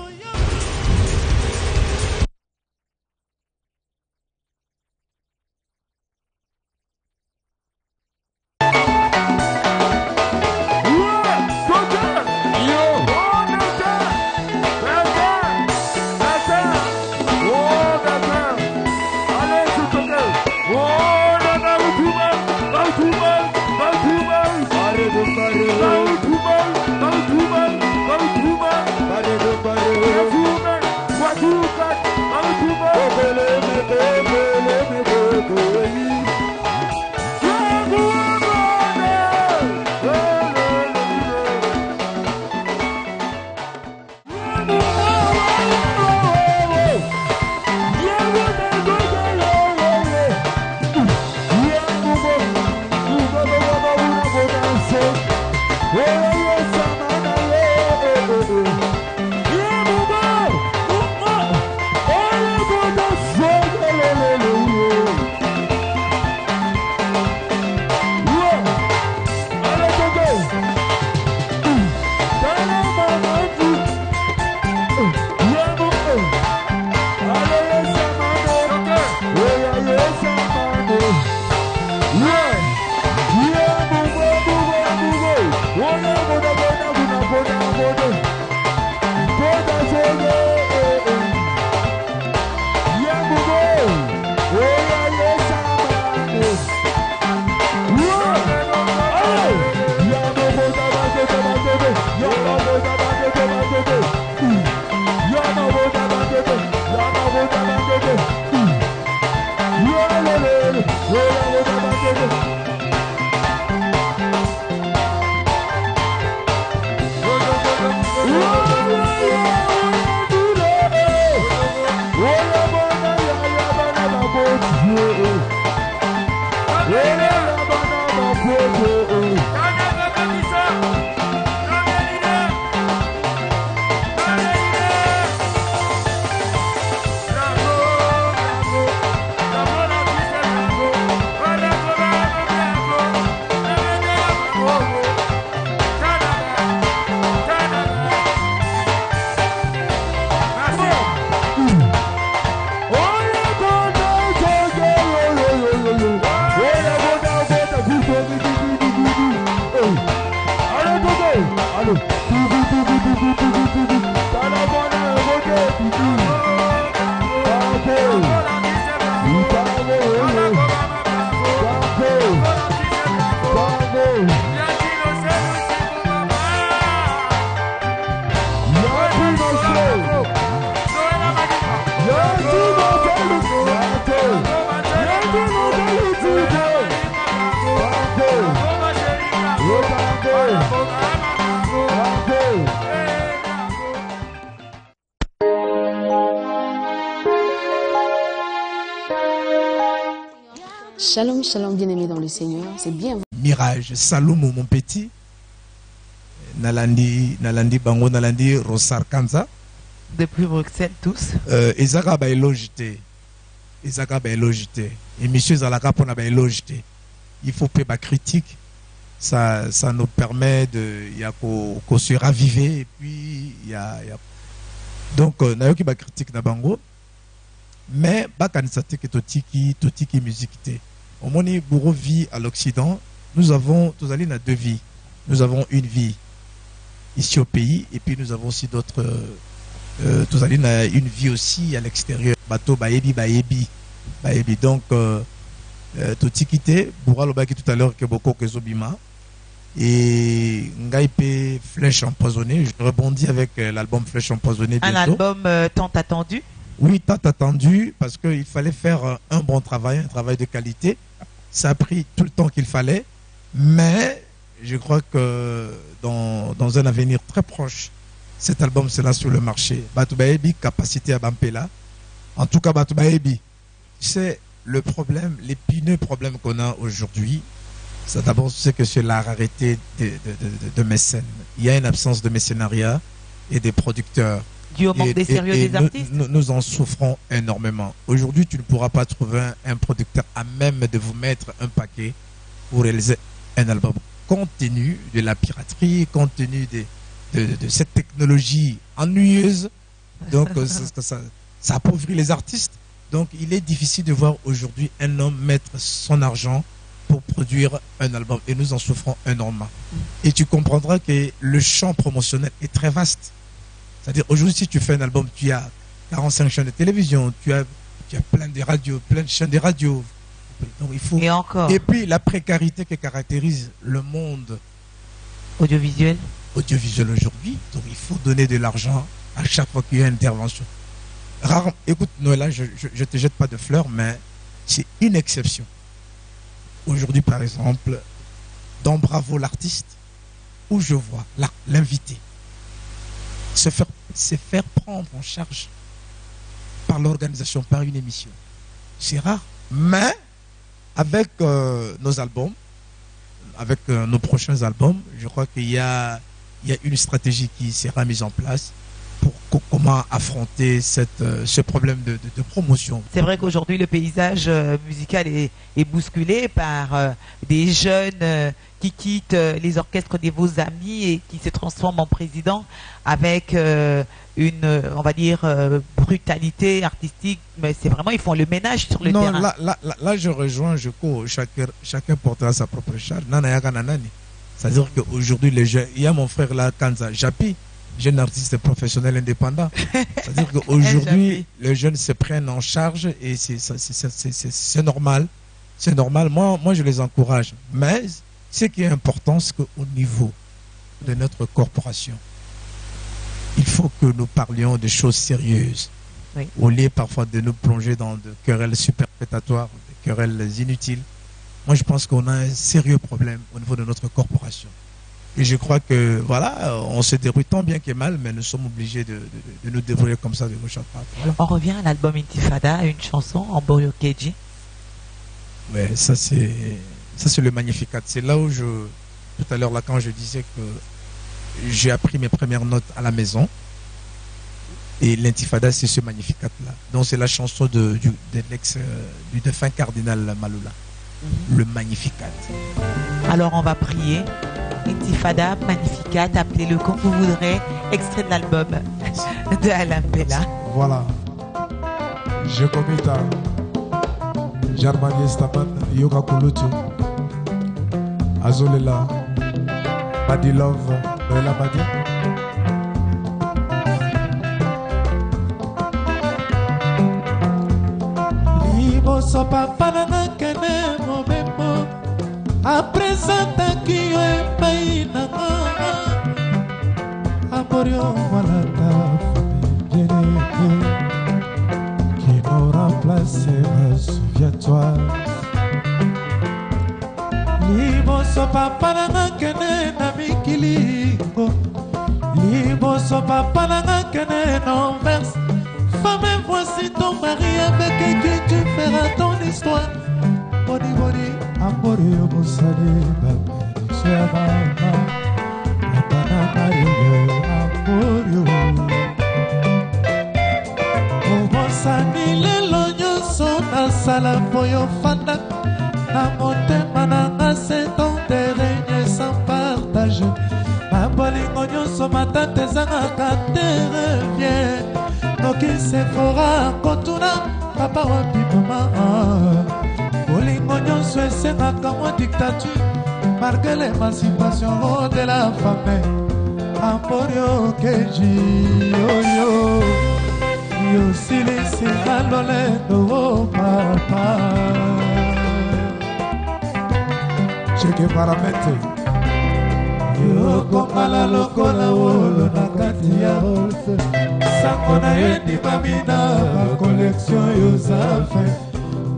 Shalom, shalom, bien-aimés dans le Seigneur, c'est bien. Mirage, Salomo, mon petit. Nalandi, Bango, Nalandi, Rosar Kanza. Depuis Bruxelles, tous. Ezara Bailogité. ezaka ba éloge te. Émission ezalaka pona ba éloge te. Il faut payer ma critique. Ça nous permet de se raviver et puis donc nayoki ba critique na bango mais ba kanisate ke totiki musique te. Au moni bourreau vit à l'Occident, nous avons tozali na deux vies. Nous avons une vie ici au pays et puis nous avons aussi d'autres tozali na une vie aussi à l'extérieur. Bato baebi donc totiki te bourreau lobaki tout à l'heure que boko kezobima. Et Ngaipe Flèche empoisonnée, je rebondis avec l'album Flèche empoisonnée bientôt. Un album tant attendu? Oui, tant attendu, parce qu'il fallait faire un bon travail, un travail de qualité. Ça a pris tout le temps qu'il fallait, mais je crois que dans un avenir très proche, cet album sera sur le marché. Batoubaebi, capacité à Bampela. En tout cas, Batoubaebi, c'est le problème, l'épineux problème qu'on a aujourd'hui. Ça d'abord, c'est que c'est la rareté de mécènes. Il y a une absence de mécénariat et des producteurs. Dû au manque des sérieux des artistes. Nous en souffrons énormément. Aujourd'hui, tu ne pourras pas trouver un producteur à même de vous mettre un paquet pour réaliser un album. Compte tenu de la piraterie, compte tenu de cette technologie ennuyeuse, donc ça appauvrit les artistes. Donc il est difficile de voir aujourd'hui un homme mettre son argent pour produire un album et nous en souffrons énormément. Et tu comprendras que le champ promotionnel est très vaste. C'est-à-dire aujourd'hui si tu fais un album, tu as 45 chaînes de télévision, tu as plein de radios, plein de chaînes de radios. Donc il faut... Et encore. Et puis la précarité qui caractérise le monde audiovisuel aujourd'hui. Donc il faut donner de l'argent à chaque fois qu'il y a une intervention. Rare, écoute Noëlla, je ne te jette pas de fleurs, mais c'est une exception. Aujourd'hui, par exemple, dans Bravo l'artiste, où je vois l'invité se faire prendre en charge par l'organisation, par une émission. C'est rare. Mais avec nos albums, avec nos prochains albums, je crois qu'il y a une stratégie qui sera mise en place pour comment affronter ce problème de promotion. C'est vrai qu'aujourd'hui, le paysage musical est bousculé par des jeunes qui quittent les orchestres de vos amis et qui se transforment en président avec une, on va dire, brutalité artistique. Mais c'est vraiment, ils font le ménage sur le terrain. Là, je rejoins, chacun portera sa propre charge. C'est-à-dire qu'aujourd'hui, les jeunes, il y a mon frère là, Kanza Japi, jeune artiste professionnel indépendant. C'est-à-dire qu'aujourd'hui, les jeunes se prennent en charge et c'est normal. C'est normal. Moi, je les encourage. Mais ce qui est important, c'est qu'au niveau de notre corporation, il faut que nous parlions de choses sérieuses. Oui. Au lieu parfois de nous plonger dans des querelles superfétatoires, des querelles inutiles. Moi, je pense qu'on a un sérieux problème au niveau de notre corporation. Et je crois que, voilà, on se débrouille tant bien que mal, mais nous sommes obligés de nous débrouiller comme ça de gauche à droite. Voilà. On revient à l'album Intifada, une chanson en Borio Keji. Ouais, ça c'est le Magnificat. C'est là où tout à l'heure, là, quand je disais que j'ai appris mes premières notes à la maison, et l'Intifada, c'est ce Magnificat-là. Donc c'est la chanson du défunt cardinal Maloula, le Magnificat. Alors on va prier. Intifada, Magnificat, appelez-le comme vous voudrez, extrait de l'album de Alain Pella. Voilà. Je commit à Germanie Staman, Yoga Kulutu, Azolela, Badi Love, Noëlla Badi. Liboso papa nanga kene mobembo. Apresentaki yo epai nanga Amorio walata famille qui nous remplacera, souviens-toi. Liboso papa nanga kene na mikilingo, liboso papa nanga kene na Anvers. Femme, voici ton mari avec qui tu feras ton histoire. Boni boni Amorio Bosale Babishana Napana Mario Amorio Bosani Lelo Nyoso nasala mpo yo fanda na motema nanga c'est ton terrain sans partage na bolingo nyonso matata ezangaka te revient noki sefora kotuna papa wapi mama bolingo nyonso esengaka mwa dictature malgré l'émancipation de la femme Amborio keji yoyo yo silisi alolendo papa cheke paramete yo komala lokola wolo na kati ya rolse sango na yo endimamina bakolektio yo zafe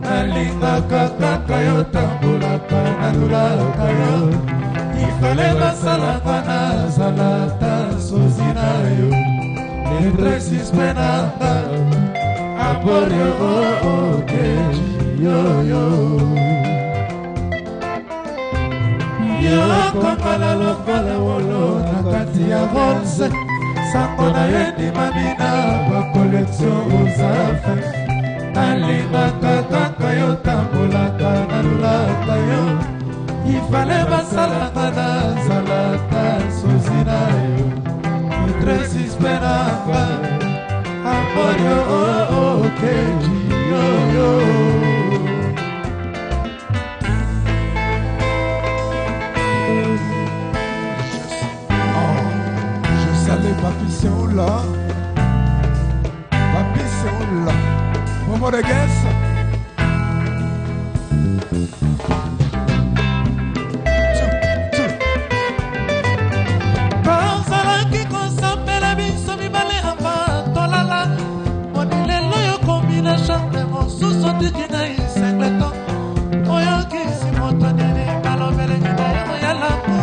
nalingaka kaka yo tambolaka nalulaka yo ifale basalaka nazalata sozi na yo letresis mpe nanga aporio okeji yoyo yo komala lokola wolo na kati ya rolse sango na yo endimamina bakolektio ozafe nalingaka kaka yo tambolaka nalulaka yo ifale basalaka nazalaka sozi na yo utresis mpe nanga amorio okeji yoyo je salais papi c'est où là papi c'est où là Momo de guesse Dikina isengleto oyo kisi moto nini balobeleki na yo ya lamu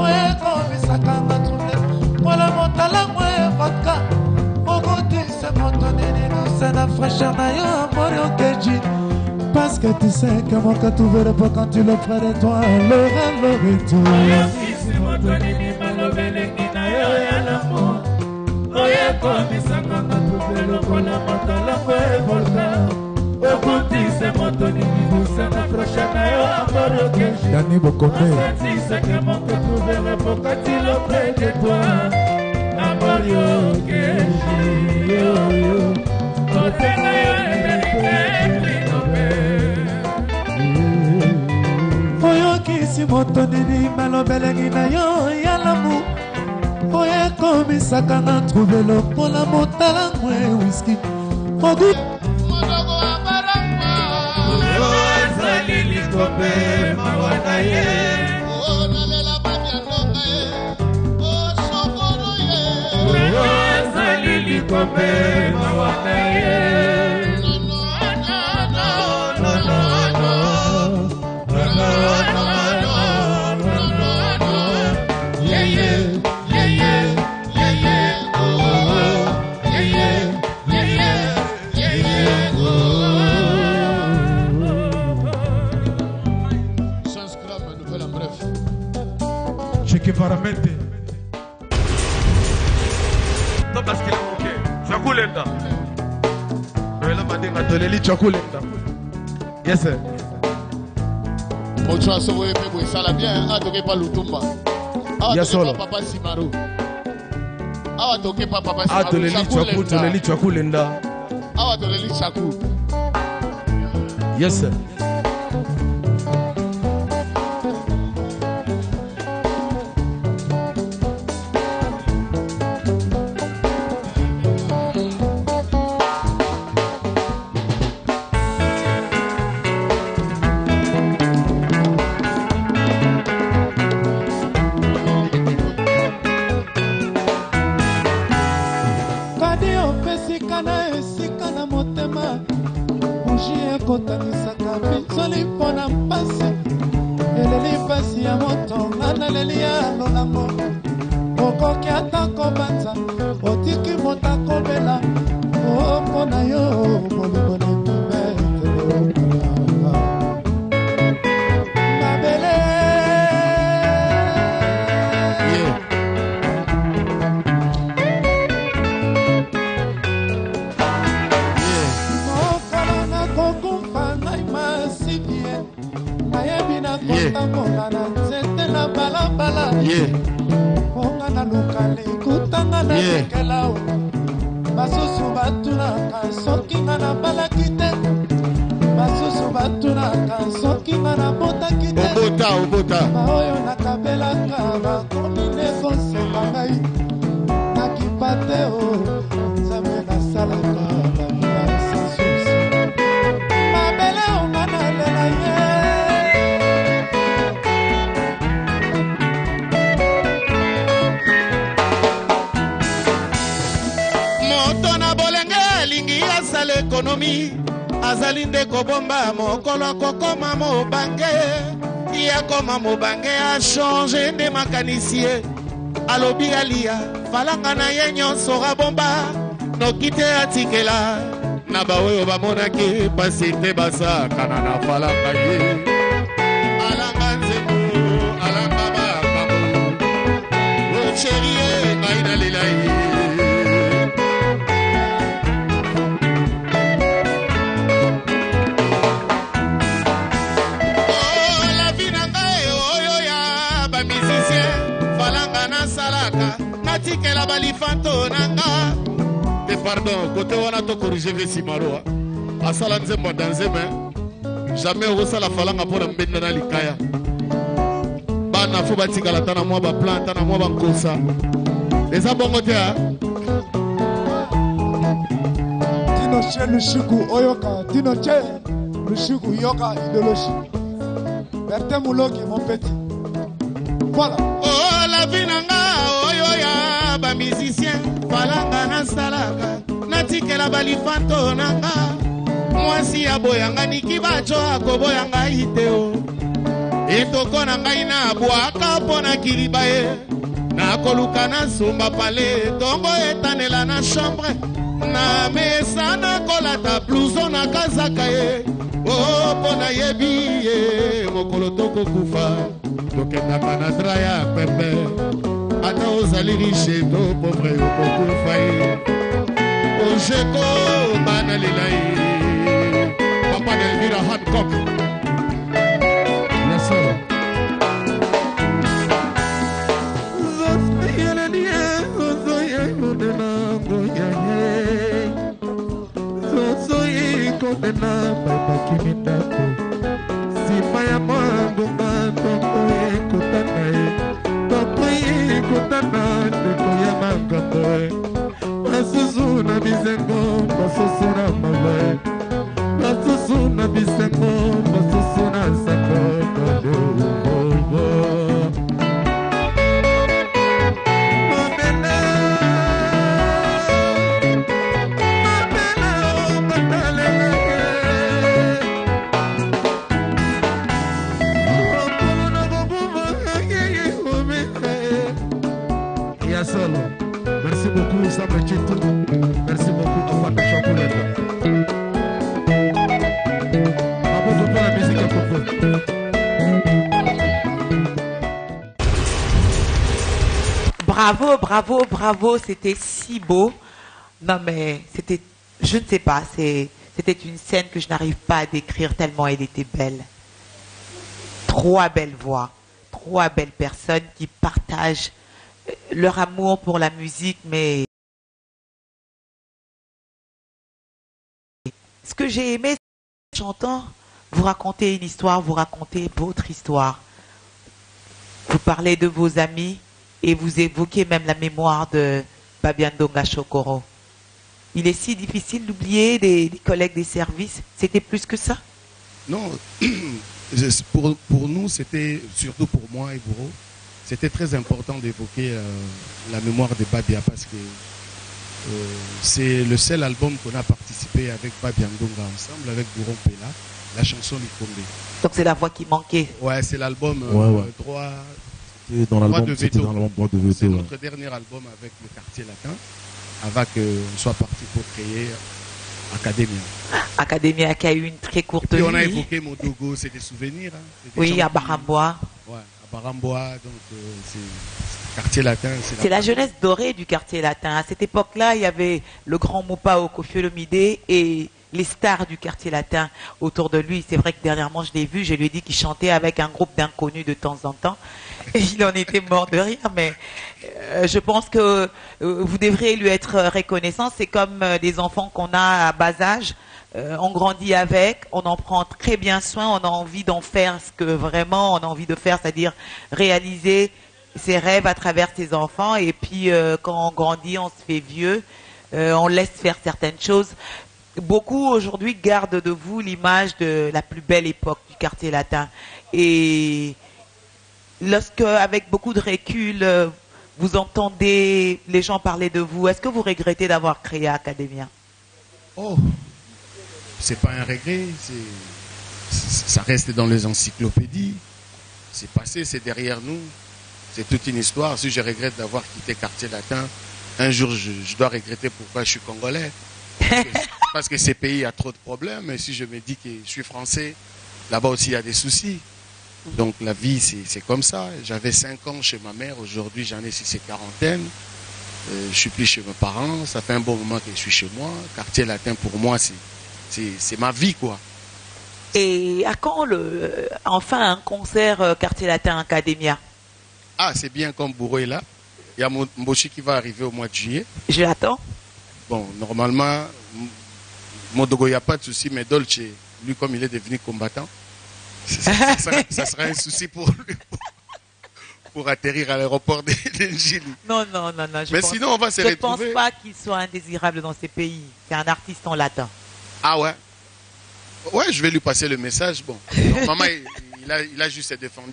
oyo komisakanga trouble wala motalango ya vodka okotise moto nini nuse na fraîcheur na yo amori okeji parce que tu sais que mon cœur t'ouvre pas quand tu le près de toi le retour oyo kisi moto nini balobeleki na yo ya lamu oyo komisakanga trouble lokola motalango ya vodka Okutise moto nini busa na prochaine yo amoro keji Dani Bokombe Okutise que mon cœur trouverait pour quand il est près de toi Amoro keji yo yo Otena yo Oyo kisi moto nini malobelengi na yo ya lamu Oye komisaka na trouve lokola motalango e whisky Ogut Kope mawana ye o nalela banyandonga ye o sokoro ye o salili kope mawana ye no no no no no no no no ye ye ye ye ye ye oh ye ye ye ye ye ye oh che veramente non parce qu'il est ok chakulenda la madinga toleli chakulenda yes sir Mocho asoboye pe boy sala bien atoke pa lutumba ya solo papa Simaru awa toke pa papa Simaru toleli chakulenda awa toleli chaku yes sir kotanisaka binsoli mpona mpasi eleli mpasi ya moto nga naleli ya lolango okoki ata kobanza otiki moto akobela mpona yo bolingo mabele mokolo nakoka luka likutanga na likelao basusu batunaka soki nga na balaki te basusu batunaka soki nga na botaki te baoyo nakabelaka bakomi ne kosenga ngai nakipa te o nzambe nasalaka bamia sans souci mabele onga nalela ye ekonomi azali nde kobomba mokolo kokoma mobange ya koma mobange achange nde makanisi ye alobi alia falanga na ye nyonso abomba noki te atikela na baoyo bamonaki pasi te basakana na falanga ye alanga nzembo alanga bakamo ocherie ngai nalela ye natikela balifanto nanga te pardon kote wana to corriger vesi maroa asala nzembo danzeme jamais okosala falanga mpona mbenda na likaya bana fo batikala ta na mwa baplan ta na mwa bankosa eza bongo te a tino che lushiku oyoka tino che lushiku yoka idéologie Bertin Mouloki mon petit voilà oh la vie nanga musicien falanga nasalaka natikela balifanto nanga mwasi aboyanga niki bacho akoboya ngai te o etoko na ngai na bwaka mpo na kiliba ye nakoluka nasomba pale tongo etanela na chambre na mesa nakolata blouson na kazaka ye o mpo nayebi ye mokolo tokokufa tokendaka na dra ya pepe ata ozali riche to pauvre okokufa ye ojeko bana lela ye papa delvira Hancock naso zosoyelenye ozoyekodena ngoyaye zosoyekodena babakimindako nsima ya mwangonga toko ekotana ye kutana ndeko ya makambo basusu na bisengo basusu na mabe basusu na bisengo basusu na sako Merci beaucoup, Samuel Chito. Merci beaucoup, Afana Chakouleta. Bravo pour la musique à propos. Bravo, bravo, bravo, c'était si beau. Non mais, c'était, je ne sais pas, c'était une scène que je n'arrive pas à décrire tellement elle était belle. Trois belles voix, trois belles personnes qui partagent leur amour pour la musique, mais ce que j'ai aimé, j'entends, vous racontez une histoire, vous racontez votre histoire. Vous parlez de vos amis et vous évoquez même la mémoire de Babia Ndonga Shokoro. Il est si difficile d'oublier des collègues des services. C'était plus que ça? Non, pour nous, c'était, surtout pour moi et Bourreau, c'était très important d'évoquer la mémoire de Babia parce que c'est le seul album qu'on a participé avec Babia Ndonga ensemble, avec Bourron Pella, la chanson Likombe. Donc c'est la voix qui manquait. Ouais, c'est l'album Droit dans l'album de Veto. C'est notre dernier album avec le Quartier Latin, avant qu'on soit parti pour créer Academia. Academia qui a eu une très courte vie. Et on a évoqué Modogo, c'est des souvenirs. Hein. Oui, à Barambois. Ouais, à Barambois, donc c'est Quartier Latin. C'est la jeunesse dorée du Quartier Latin. À cette époque-là, il y avait le grand Moupa au Kofi Olomide et les stars du quartier latin autour de lui. C'est vrai que dernièrement, je l'ai vu, je lui ai dit qu'il chantait avec un groupe d'inconnus de temps en temps. Et il en était mort de rire, mais je pense que vous devriez lui être reconnaissant. C'est comme les enfants qu'on a à bas âge. On grandit avec, on en prend très bien soin, on a envie d'en faire ce que vraiment on a envie de faire, c'est-à-dire réaliser ses rêves à travers ses enfants. Et puis quand on grandit, on se fait vieux, on laisse faire certaines choses. Beaucoup aujourd'hui gardent de vous l'image de la plus belle époque du quartier latin. Et lorsque, avec beaucoup de recul, vous entendez les gens parler de vous, est-ce que vous regrettez d'avoir créé Academia? Oh, c'est pas un regret, ça reste dans les encyclopédies. C'est passé, c'est derrière nous. C'est toute une histoire. Si je regrette d'avoir quitté Quartier Latin, un jour je dois regretter pourquoi je suis congolais. Parce que ces pays a trop de problèmes. Et si je me dis que je suis français, là-bas aussi il y a des soucis. Donc la vie c'est comme ça. J'avais 5 ans chez ma mère, aujourd'hui j'en ai 6 et quarantaine. Je suis plus chez mes parents, ça fait un bon moment que je suis chez moi. Quartier Latin pour moi c'est ma vie quoi. Et à quand enfin un concert Quartier Latin Academia? Ah, c'est bien comme Bourreau est là. Il y a Mboshi qui va arriver au mois de juillet. Je l'attends. Bon, normalement, Modogo, il n'y a pas de souci, mais Dolce, lui, comme il est devenu combattant, ça sera un souci pour lui pour atterrir à l'aéroport d'Engili. Non. Mais sinon, on va se retrouver. Je ne pense pas qu'il soit indésirable dans ces pays. C'est un artiste en latin. Ah ouais? Ouais, je vais lui passer le message. Bon, maman, il a juste défendu.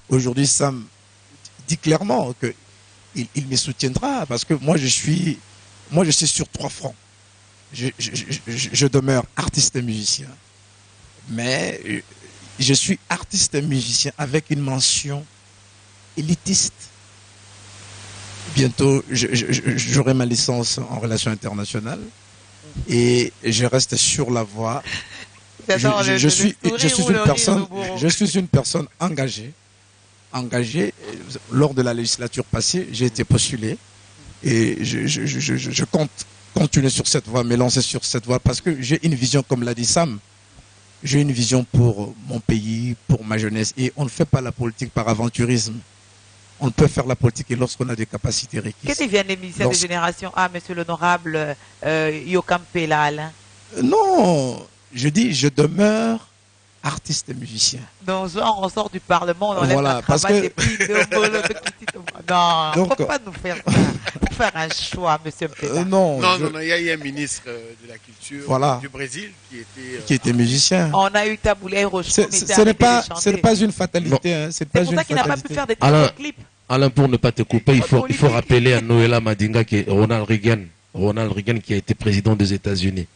Aujourd'hui, Sam dit clairement qu'il me soutiendra parce que moi je suis sur 3 fronts. Je demeure artiste et musicien, mais je suis artiste et musicien avec une mention élitiste. Bientôt, j'aurai ma licence en relations internationales et je reste sur la voie. Je suis une personne engagée. Lors de la législature passée, j'ai été postulé et je compte continuer sur cette voie, me lancer sur cette voie parce que j'ai une vision, comme l'a dit Sam, j'ai une vision pour mon pays, pour ma jeunesse, et on ne fait pas la politique par aventurisme. On peut faire la politique lorsqu'on a des capacités requises. Qu'est-ce qui vient des musiciens de génération A, monsieur l'honorable Yokampela Alain? Non, je dis je demeure artiste et musicien. Donc, on sort du Parlement, on enlève voilà, la cravate et puis non, il ne faut pas nous faire ça. Pour faire un choix, monsieur Mpela. Non, il y a eu un ministre de la Culture du Brésil qui était musicien. On a eu Taboulé Rochon. Ce n'est pas une fatalité. C'est pour ça qu'il n'a pas pu faire des clips. Alain, pour ne pas te couper, il faut rappeler à Noëlla Madinga que Ronald Reagan qui a été président des États-Unis.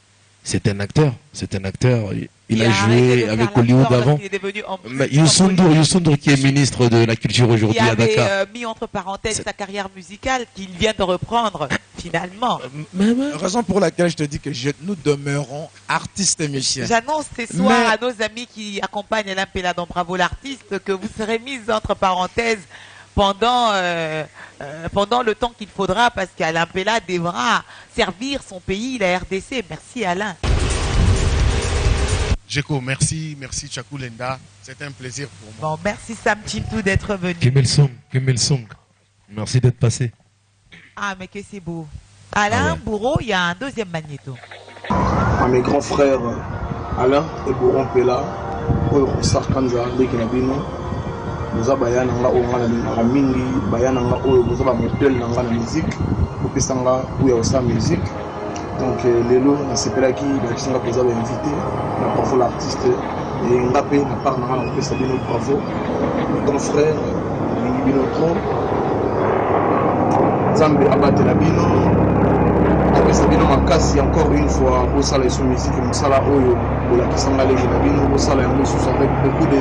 C'est un acteur. Il a joué avec Hollywood avant. Youssou qui est ministre de la Culture aujourd'hui à Dakar. Il avait mis entre parenthèses sa carrière musicale qu'il vient de reprendre finalement. Raison pour laquelle je te dis que nous demeurons artistes et musiciens. J'annonce ce soir à nos amis qui accompagnent Alain Mpela dans Bravo l'artiste que vous serez mis entre parenthèses pendant le temps qu'il faudra, parce qu'Alain Mpela devra servir son pays, la RDC. Merci Alain. Jeko, merci Tchakou Lenda. C'était un plaisir pour moi. Bon, merci Sam Chintou d'être venu. Kimel Song. Merci d'être passé. Ah, mais que c'est beau. Alain, Bourreau, il y a un deuxième magnéto. À mes grands frères Alain et Bourreau Mpela, Oyo Kanza, Lekinabino. Nous avons un mingi, bayana nous avons un modèle dans la musique, pour que ça soit musique. Donc Lélo, c'est pas qui nous avons invité, la bravo l'artiste et Ngapé, la part dans la Sabino bravo, ton frère, Bino Tron, Zambe Abate Labino, Sabino Makasi encore une fois, au salon de musique, au salon Oyo, au la Kisanga Labino, au salon avec beaucoup de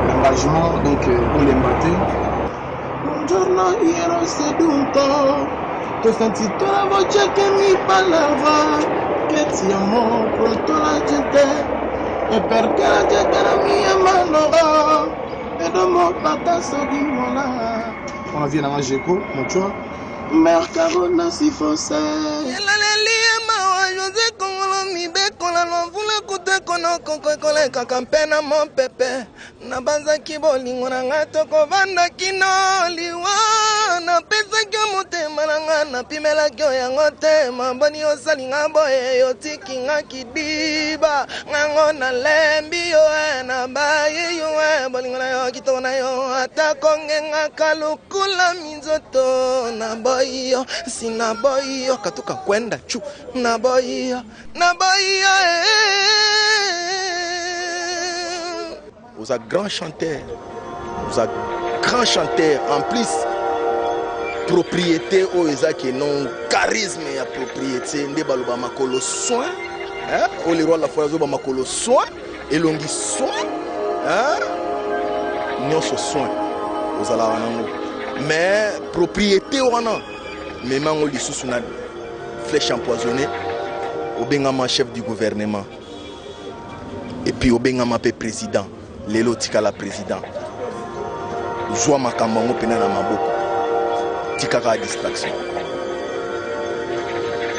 engagement, donc pour les mater. Buongiorno io seduto, tu sentito la voce che mi parlava, che ti amo pronto la gente, e perché la gente la mia mano, e domo patasso di mola. On vient dans Jeko, mon choix. Mercado na si fosse. naza kono kolekaka mpe na mopepe nabanzaki bolingo na ngai tokovanda kino liwa napesaki motema na ngai napimelaki yango te maboni osalinga boye yotiki nga kidiba ngango nalembi yo na bayi yo bolingo na yo kitoko na yo ata kongenga kalukula minzoto na boyi yo sina boyi yo katuka kwenda chu na boyi yo Vous êtes grand chanteur. Vous êtes grand chanteur. En plus, propriété au Ezaki non charisme et propriété. Ndebaloba makolo soin. Hein? Au les rois la fois zoba makolo soin et longi soin. Hein? Nyonso soin. Vous allez wanango. Mais propriété wana. Mais mango lisusu na flèche empoisonnée. Obengama chef du gouvernement. Et puis Obengama président. Lelo tikala président. Joua makambango pena na maboko. Tikaka distraction.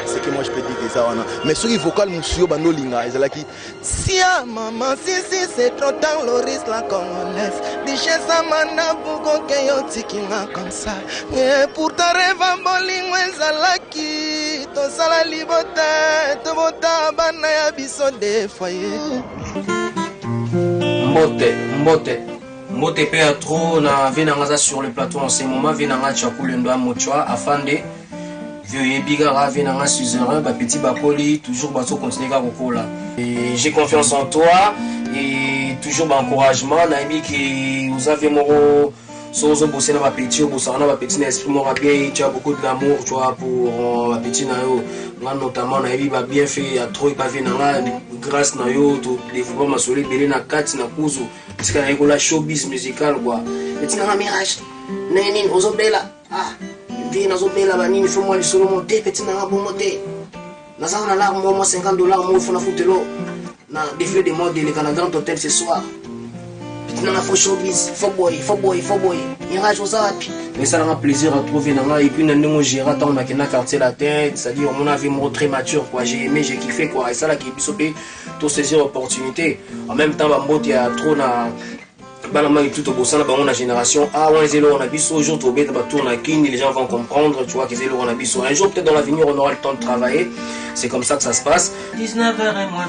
C'est que moi je peux dire que ça wana. Mais sur les vocales monsieur bando linga ezalaki si maman si c'est trop tard Loris la congolaise. Diche sa mana bugo ke yo tikinga comme ça. Et pour ta rêve bolingo ezalaki to sala libote to bota bana ya biso de foyer. Mbote pe trop na venanga sur le plateau en ce moment venanga chakulendo amochwa afande vieux yebigara venanga suzerain ba petit bakoli toujours baso continuer ka kokola et j'ai confiance en toi et toujours ba encouragement na yebi que vous avez moro sozo bosser na ba petit bosser na ba petit na esprit mora bien tu as beaucoup de l'amour tu vois pour ba petit na yo notamment na yebi ba bien fait à trop ba venanga grâce na yo to développement masoli belé na kati na kuzu parce que na la showbiz musical quoi et tu na mirage neni ozobela vi nazobela banini faut moi lisolo monter petit na bon monter na ça na la moi $50 moi faut na futelo na défilé de mode le Canada hôtel ce soir petit na faut showbiz faut boy mirage aux apps mais ça m'a plaisir à trouver na et puis na ndongo gérer tant na kena quartier latin c'est-à-dire on avait mon très mature quoi j'ai aimé j'ai kiffé quoi et ça là qui bisobé tout saisir opportunité en même temps ba mbote ya trop na balama et tout au bout on a génération A on est on a biso aujourd'hui au bête tourne à king les gens vont comprendre tu vois qu'ils est on a biso un jour peut-être dans l'avenir on aura le temps de travailler c'est comme ça que ça se passe 19h moins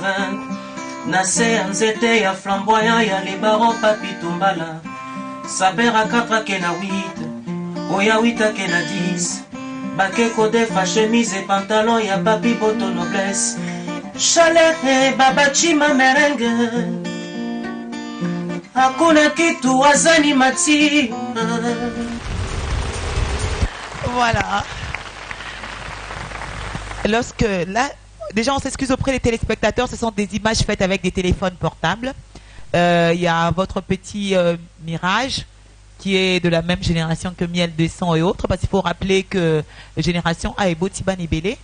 20 Nasser nzete ya flamboyant ya les barons papi tumbala saper à 4 kena 8 oya 8 kena 10 Baké codé fa chemise et pantalon ya papi boto noblesse chalet et babachi ma merengue Hakuna kitu wazani mati. Voilà. Lorsque là, déjà on s'excuse auprès des téléspectateurs, ce sont des images faites avec des téléphones portables. Il y a votre petit Mirage qui est de la même génération que Miel de Sang et autres, parce qu'il faut rappeler que Génération A et Botiban et Bélé,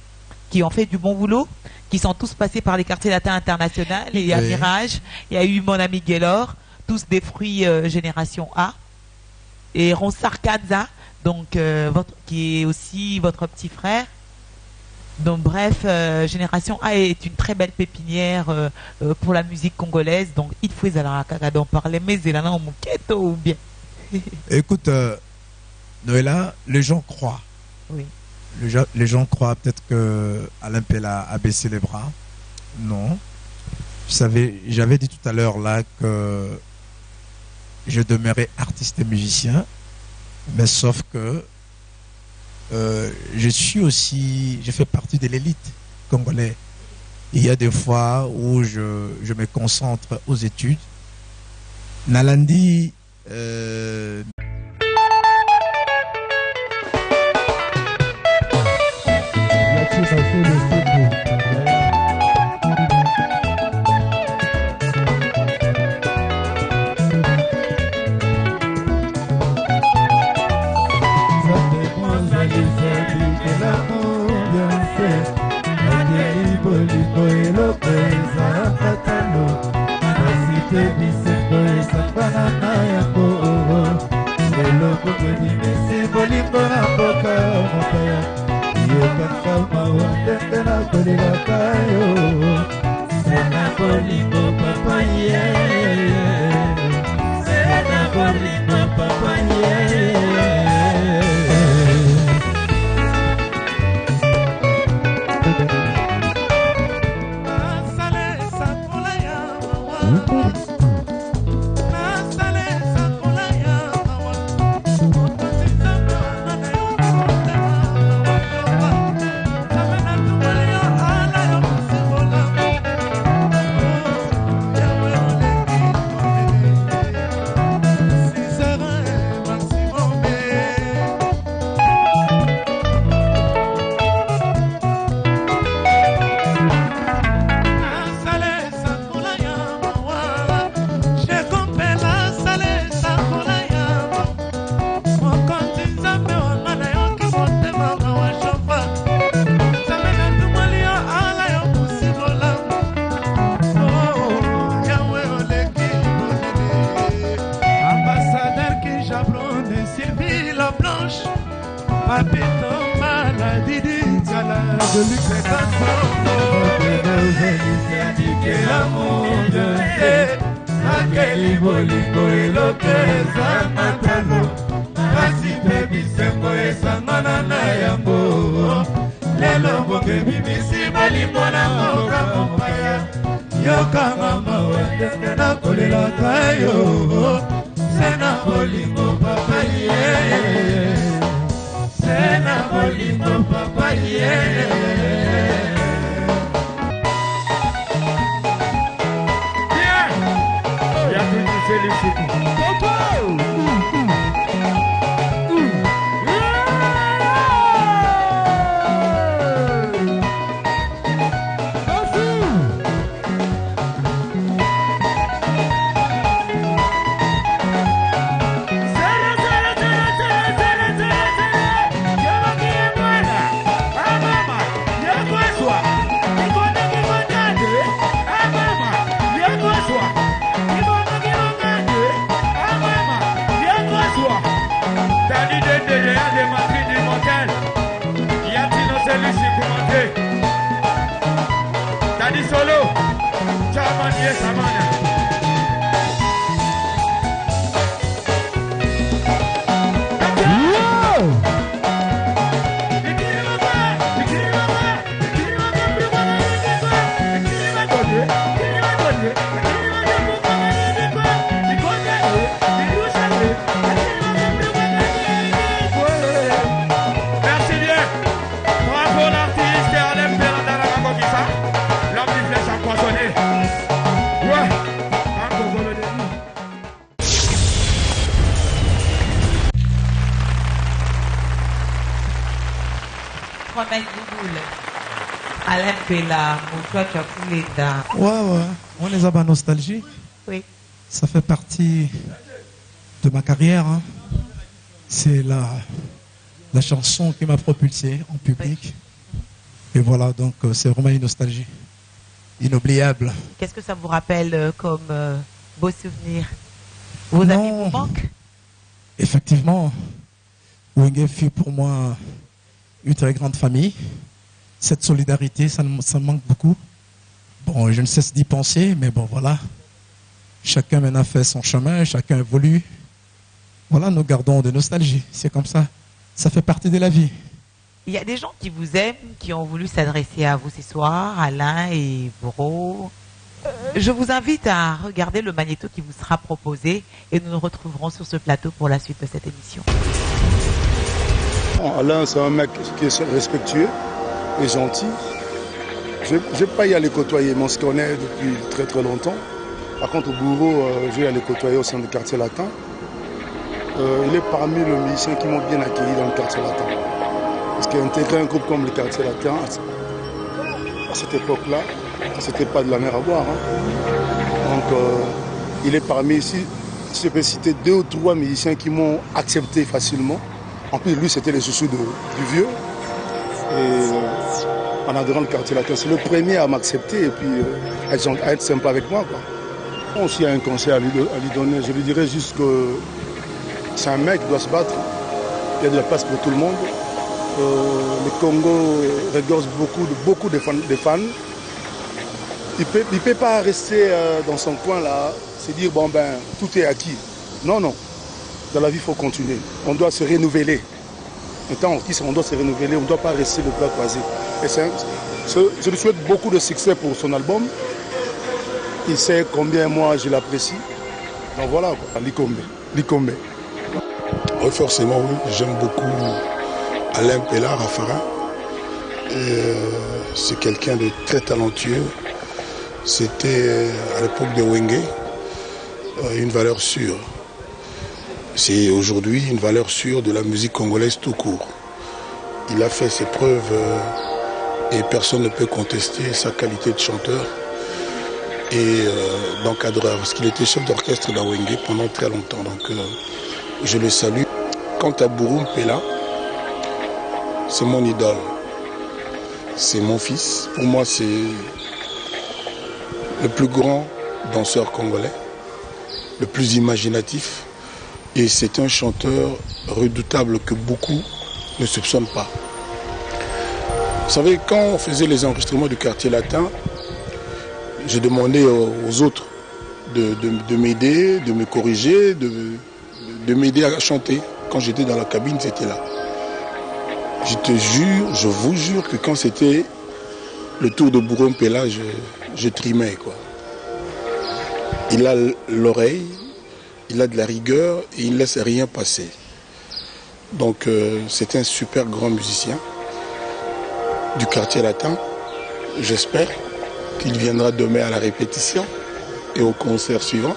qui ont fait du bon boulot, qui sont tous passés par les quartiers latins internationaux. Il y a Mirage, il y a eu mon ami Gaylor, tous des fruits Génération A, et Ronsar Kanza, donc qui est aussi votre petit frère. Donc bref, Génération A est une très belle pépinière pour la musique congolaise. Donc il faut d'en parler, mais il en a un ou bien. Écoute, Noëlla, les gens croient. Oui. Les gens croient peut-être que Alain Pella a baissé les bras. Non. Vous savez, j'avais dit tout à l'heure là que je demeurais artiste et musicien, mais sauf que je fais partie de l'élite congolaise. Il y a des fois où je me concentre aux études. Nalandi Bolingo Papito maladie d'Indiala, de luxe et l'amour de Akeli bolingo elokeza matano kasi pe bisengo esangana na yango lelo bonge bimisi balimbo na moka mopaya yokanga mawende na kolelaka yo sena bolingo papa ye sena bolingo papa ye. Solo, chaman yes amana. Merci bien. Bravo l'artiste Alain Perandala Magogisa. L'homme du flèche empoisonné. Ouais. Un Congolo de nous. Alain Pela, Mouchoua Tchakoulenda. Ouais, on est à ma nostalgie. Oui. Ça fait partie de ma carrière. Hein. C'est la chanson qui m'a propulsé en public. Et voilà, donc c'est vraiment une nostalgie inoubliable. Qu'est-ce que ça vous rappelle comme beaux souvenirs? Vos amis vous manquent? Effectivement, Wenge fut pour moi une très grande famille. Cette solidarité, ça me manque beaucoup. Bon, je ne cesse d'y penser, mais bon, voilà. Chacun maintenant fait son chemin, chacun évolue. Voilà, nous gardons de nostalgie. C'est comme ça. Ça fait partie de la vie. Il y a des gens qui vous aiment, qui ont voulu s'adresser à vous ce soir, Alain et Boro. Je vous invite à regarder le magnéto qui vous sera proposé et nous nous retrouverons sur ce plateau pour la suite de cette émission. Alain, c'est un mec qui est respectueux et gentil. Je ne vais pas y aller côtoyer, mais on se connaît depuis très très longtemps. Par contre, au Bourreau, je vais aller côtoyer au sein du quartier latin. Il est parmi les musiciens qui m'ont bien accueilli dans le quartier latin. Parce qu'intégrer un groupe comme le quartier latin, à cette époque-là, c'était pas de la mer à boire. Hein. Donc, il est parmi ici, je peux citer 2 ou 3 musiciens qui m'ont accepté facilement. En plus, lui, c'était les chouchous du vieux. Et en adorant le quartier latin, c'est le premier à m'accepter et puis à être sympa avec moi. Quoi. Bon, s'il y a un conseil à lui donner, je lui dirais juste que c'est un mec qui doit se battre. Il y a de la place pour tout le monde. Le Congo regorge beaucoup de fans. Il ne peut pas rester dans son coin là, se dire bon ben tout est acquis. Non, non. Dans la vie, il faut continuer. On doit se renouveler. Étant artiste, on doit se renouveler, on ne doit pas rester le bras croisé. Et je lui souhaite beaucoup de succès pour son album. Il sait combien moi je l'apprécie. Donc voilà, quoi. Likombe. Oui, forcément, oui. J'aime beaucoup Alain Pela, Raffarin. C'est quelqu'un de très talentueux. C'était à l'époque de Wenge une valeur sûre. C'est aujourd'hui une valeur sûre de la musique congolaise tout court. Il a fait ses preuves et personne ne peut contester sa qualité de chanteur et d'encadreur, parce qu'il était chef d'orchestre d'Awenge pendant très longtemps. Donc je le salue. Quant à Bourou Pela, c'est mon idole. C'est mon fils. Pour moi, c'est le plus grand danseur congolais, le plus imaginatif. Et c'est un chanteur redoutable que beaucoup ne soupçonnent pas. Vous savez, quand on faisait les enregistrements du quartier latin, j'ai demandé aux autres de m'aider, de me corriger, de m'aider à chanter. Quand j'étais dans la cabine, c'était là. Je te jure, je vous jure que quand c'était le tour de Bourron Pella, je trimais, quoi. Il a l'oreille, il a de la rigueur et il ne laisse rien passer. Donc c'est un super grand musicien du quartier latin. J'espère qu'il viendra demain à la répétition et au concert suivant.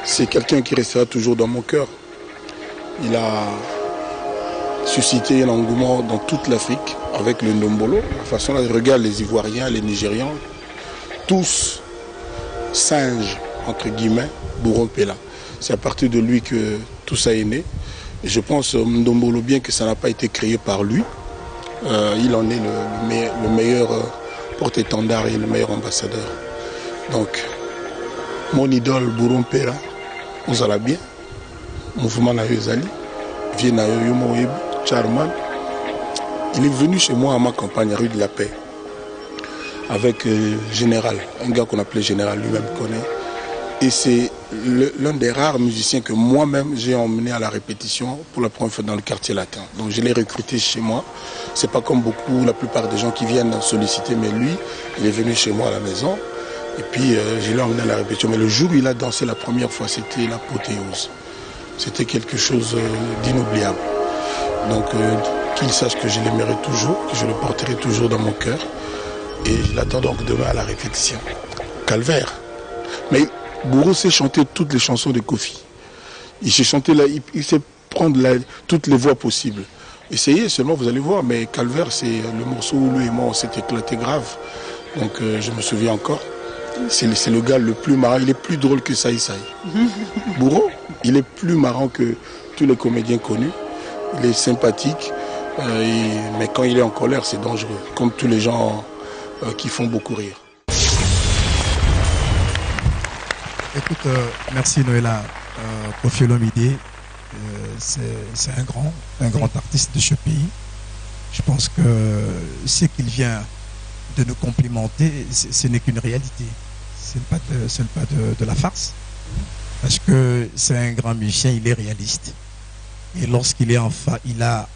C'est quelqu'un qui restera toujours dans mon cœur. Il a suscité un engouement dans toute l'Afrique avec le Ndombolo. La façon dont il regarde les Ivoiriens, les Nigérians, tous singes, entre guillemets, Bourron Pella. C'est à partir de lui que tout ça est né. Et je pense, Ndombolo, bien que ça n'a pas été créé par lui, il en est le meilleur porte-étendard et le meilleur ambassadeur. Donc, mon idole Bourron Pella, vous allez bien. Mouvement Naïzali, Viennaïo Charman. Il est venu chez moi à ma campagne, rue de la Paix, avec Général, un gars qu'on appelait Général, lui-même connaît. Et c'est l'un des rares musiciens que moi-même j'ai emmené à la répétition pour la première fois dans le quartier latin. Donc je l'ai recruté chez moi. C'est pas comme beaucoup, la plupart des gens qui viennent solliciter, mais lui, il est venu chez moi à la maison. Et puis je l'ai emmené à la répétition. Mais le jour où il a dansé la première fois, c'était l'apothéose. C'était quelque chose d'inoubliable. Donc qu'il sache que je l'aimerai toujours, que je le porterai toujours dans mon cœur. Et je l'attends donc demain à la répétition. Calvaire. Mais Bourreau sait chanter toutes les chansons de Kofi. Il sait chanter là, il sait prendre toutes les voix possibles. Essayez seulement, vous allez voir, mais Calvaire, c'est le morceau où lui et moi on s'est éclaté grave. Donc je me souviens encore. C'est le gars le plus marrant, il est plus drôle que Saï Saï. Bourreau, il est plus marrant que tous les comédiens connus. Il est sympathique, mais quand il est en colère, c'est dangereux. Comme tous les gens qui font beaucoup rire. Écoute, merci Noëlla. Koffi Olomide, c'est un grand artiste de ce pays. Je pense que ce qu'il vient de nous complimenter, ce n'est qu'une réalité. Ce n'est pas de la farce. Parce que c'est un grand musicien, il est réaliste. Et lorsqu'il est il a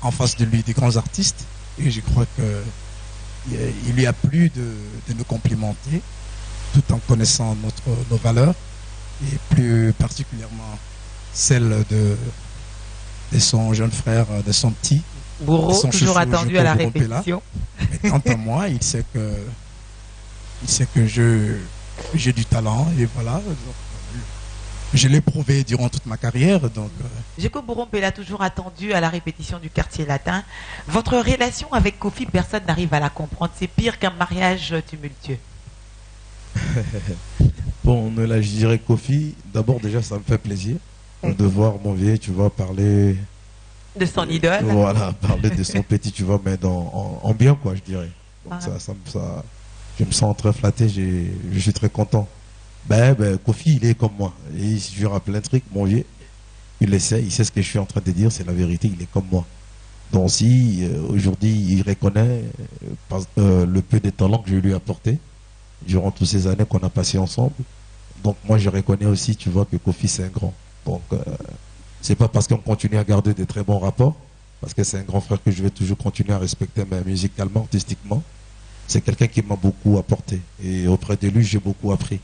en face de lui des grands artistes, et je crois qu'il lui a plu de nous complimenter, tout en connaissant nos valeurs, et plus particulièrement celle de son jeune frère, de son petit. Bourreau, toujours attendu à la répétition. Mais quant à moi, il sait que j'ai du talent, et voilà. Donc, je l'ai prouvé durant toute ma carrière. Djeko Bourron Pella, toujours attendu à la répétition du quartier latin. Votre relation avec Kofi, personne n'arrive à la comprendre. C'est pire qu'un mariage tumultueux. Bon, là, je dirais Kofi, d'abord déjà ça me fait plaisir de voir mon vieux, tu vois, parler de son idole. Voilà, parler de son petit, tu vois, mais en bien, quoi, je dirais. Donc ça, je me sens très flatté, je suis très content. Kofi, il est comme moi. Et si je lui rappelle un truc, mon vieux, il le sait, il sait ce que je suis en train de dire, c'est la vérité, il est comme moi. Donc si aujourd'hui il reconnaît le peu de talent que je lui ai apporté durant toutes ces années qu'on a passées ensemble, donc moi je reconnais aussi, tu vois, que Kofi c'est un grand. Donc c'est pas parce qu'on continue à garder de très bons rapports, parce que c'est un grand frère que je vais toujours continuer à respecter, mais musicalement, artistiquement, c'est quelqu'un qui m'a beaucoup apporté. Et auprès de lui, j'ai beaucoup appris.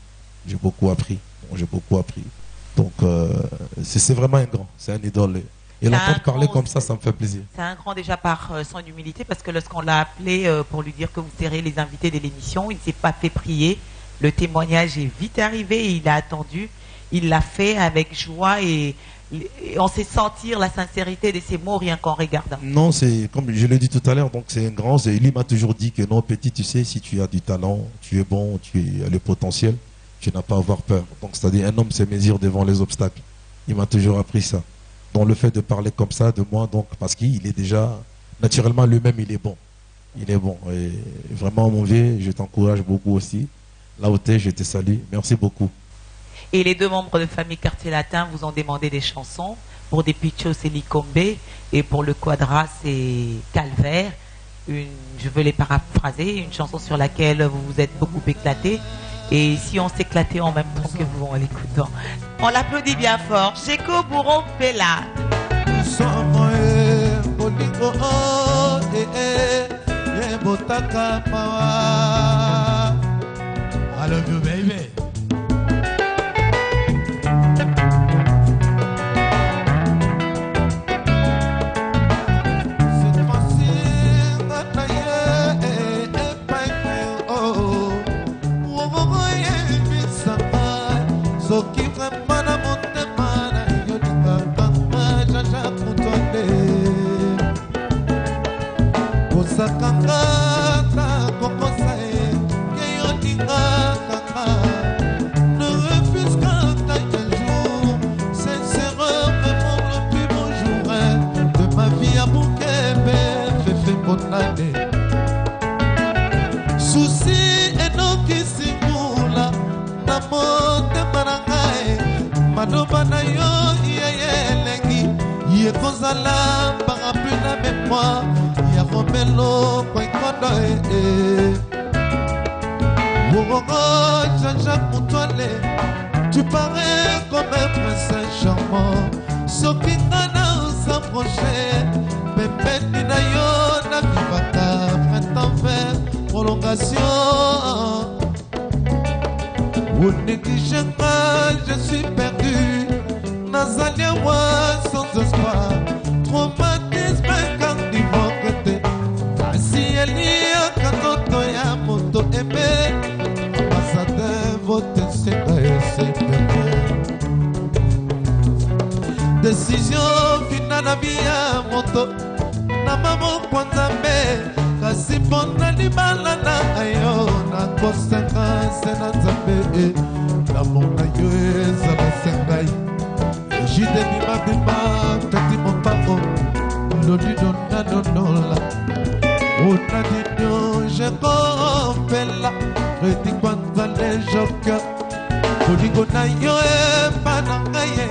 J'ai beaucoup appris. Donc c'est vraiment un grand, c'est un idole. Et l'entendre parler comme ça me fait plaisir. C'est un grand déjà par son humilité, parce que lorsqu'on l'a appelé pour lui dire que vous serez les invités de l'émission, il ne s'est pas fait prier. Le témoignage est vite arrivé, il a attendu, il l'a fait avec joie et on sait sentir la sincérité de ses mots rien qu'en regardant. Non, c'est comme je l'ai dit tout à l'heure, donc c'est un grand. Il m'a toujours dit que non, petit, tu sais, si tu as du talent, tu es bon, tu as le potentiel, tu n'as pas à avoir peur. Donc c'est-à-dire un homme se mesure devant les obstacles. Il m'a toujours appris ça. Donc le fait de parler comme ça de moi, donc parce qu'il est déjà naturellement lui-même, il est bon. Il est bon. Et vraiment mon vieux, je t'encourage beaucoup aussi. Là où tu es, je te salue. Merci beaucoup. Et les deux membres de famille Quartier Latin vous ont demandé des chansons. Pour des Pichos, c'est Likombe. Et pour le Quadra, c'est Calvaire. Je veux les paraphraser, une chanson sur laquelle vous vous êtes beaucoup éclaté. Et si on s'éclatait en même temps que vous en l'écoutant. On l'applaudit bien fort. Cheko Bourron Pella. I love you, baby. Souci et non qui simula na monte marangae madoba na yo yelengi ye kozala parapluie na mémoire ya Romelo kwa ikondo Jean-Jacques Moutoile, tu parais comme un prince charmant. Soki ngana s'approcher, Pepe Ninayo na vivaka, printemps vert, prolongation. Vous négligez pas, je suis perdu. Nazalia moi sans espoir, traumatisme quand il va côté. Si elle y a quand on ya moto aimé. Décision finale na via moto na mamo kwanza mbe kasi pona libala na ayo na kosenga sena nzambe na mona yo ezala sengai jide bima bima kati mopango lodi donna donnola una dinyo je compela reti kwanza le joka Kodigo na yo e panangaye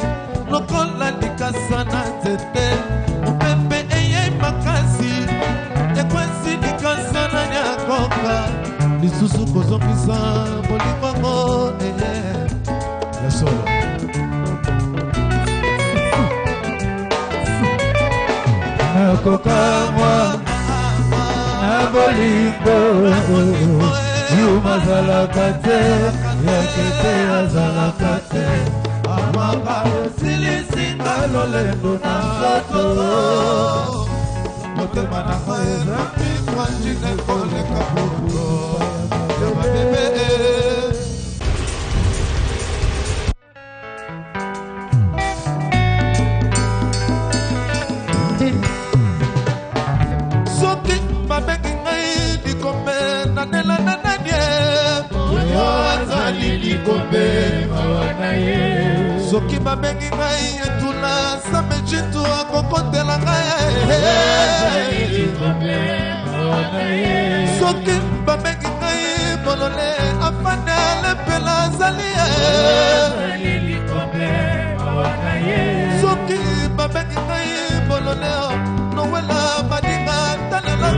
lokola likasa na nzete mopepe eye makasi ekwesi likasa na nyakoka lisusu kozongisa bolingongo ya solo nakoka mwa na bolingo yumazalaka te yakete azalaka te amaka silisinga lolendo na nzoto motema nanga ezambi kwanjine koleka bubulo ya babebe soki babengi ngai likome nanela na soki babengi ngai etuna sambe jitu akokotela ngai soki babengi ngai bolole afane alepela azali soki babengi ngai bolole nowela badinga talela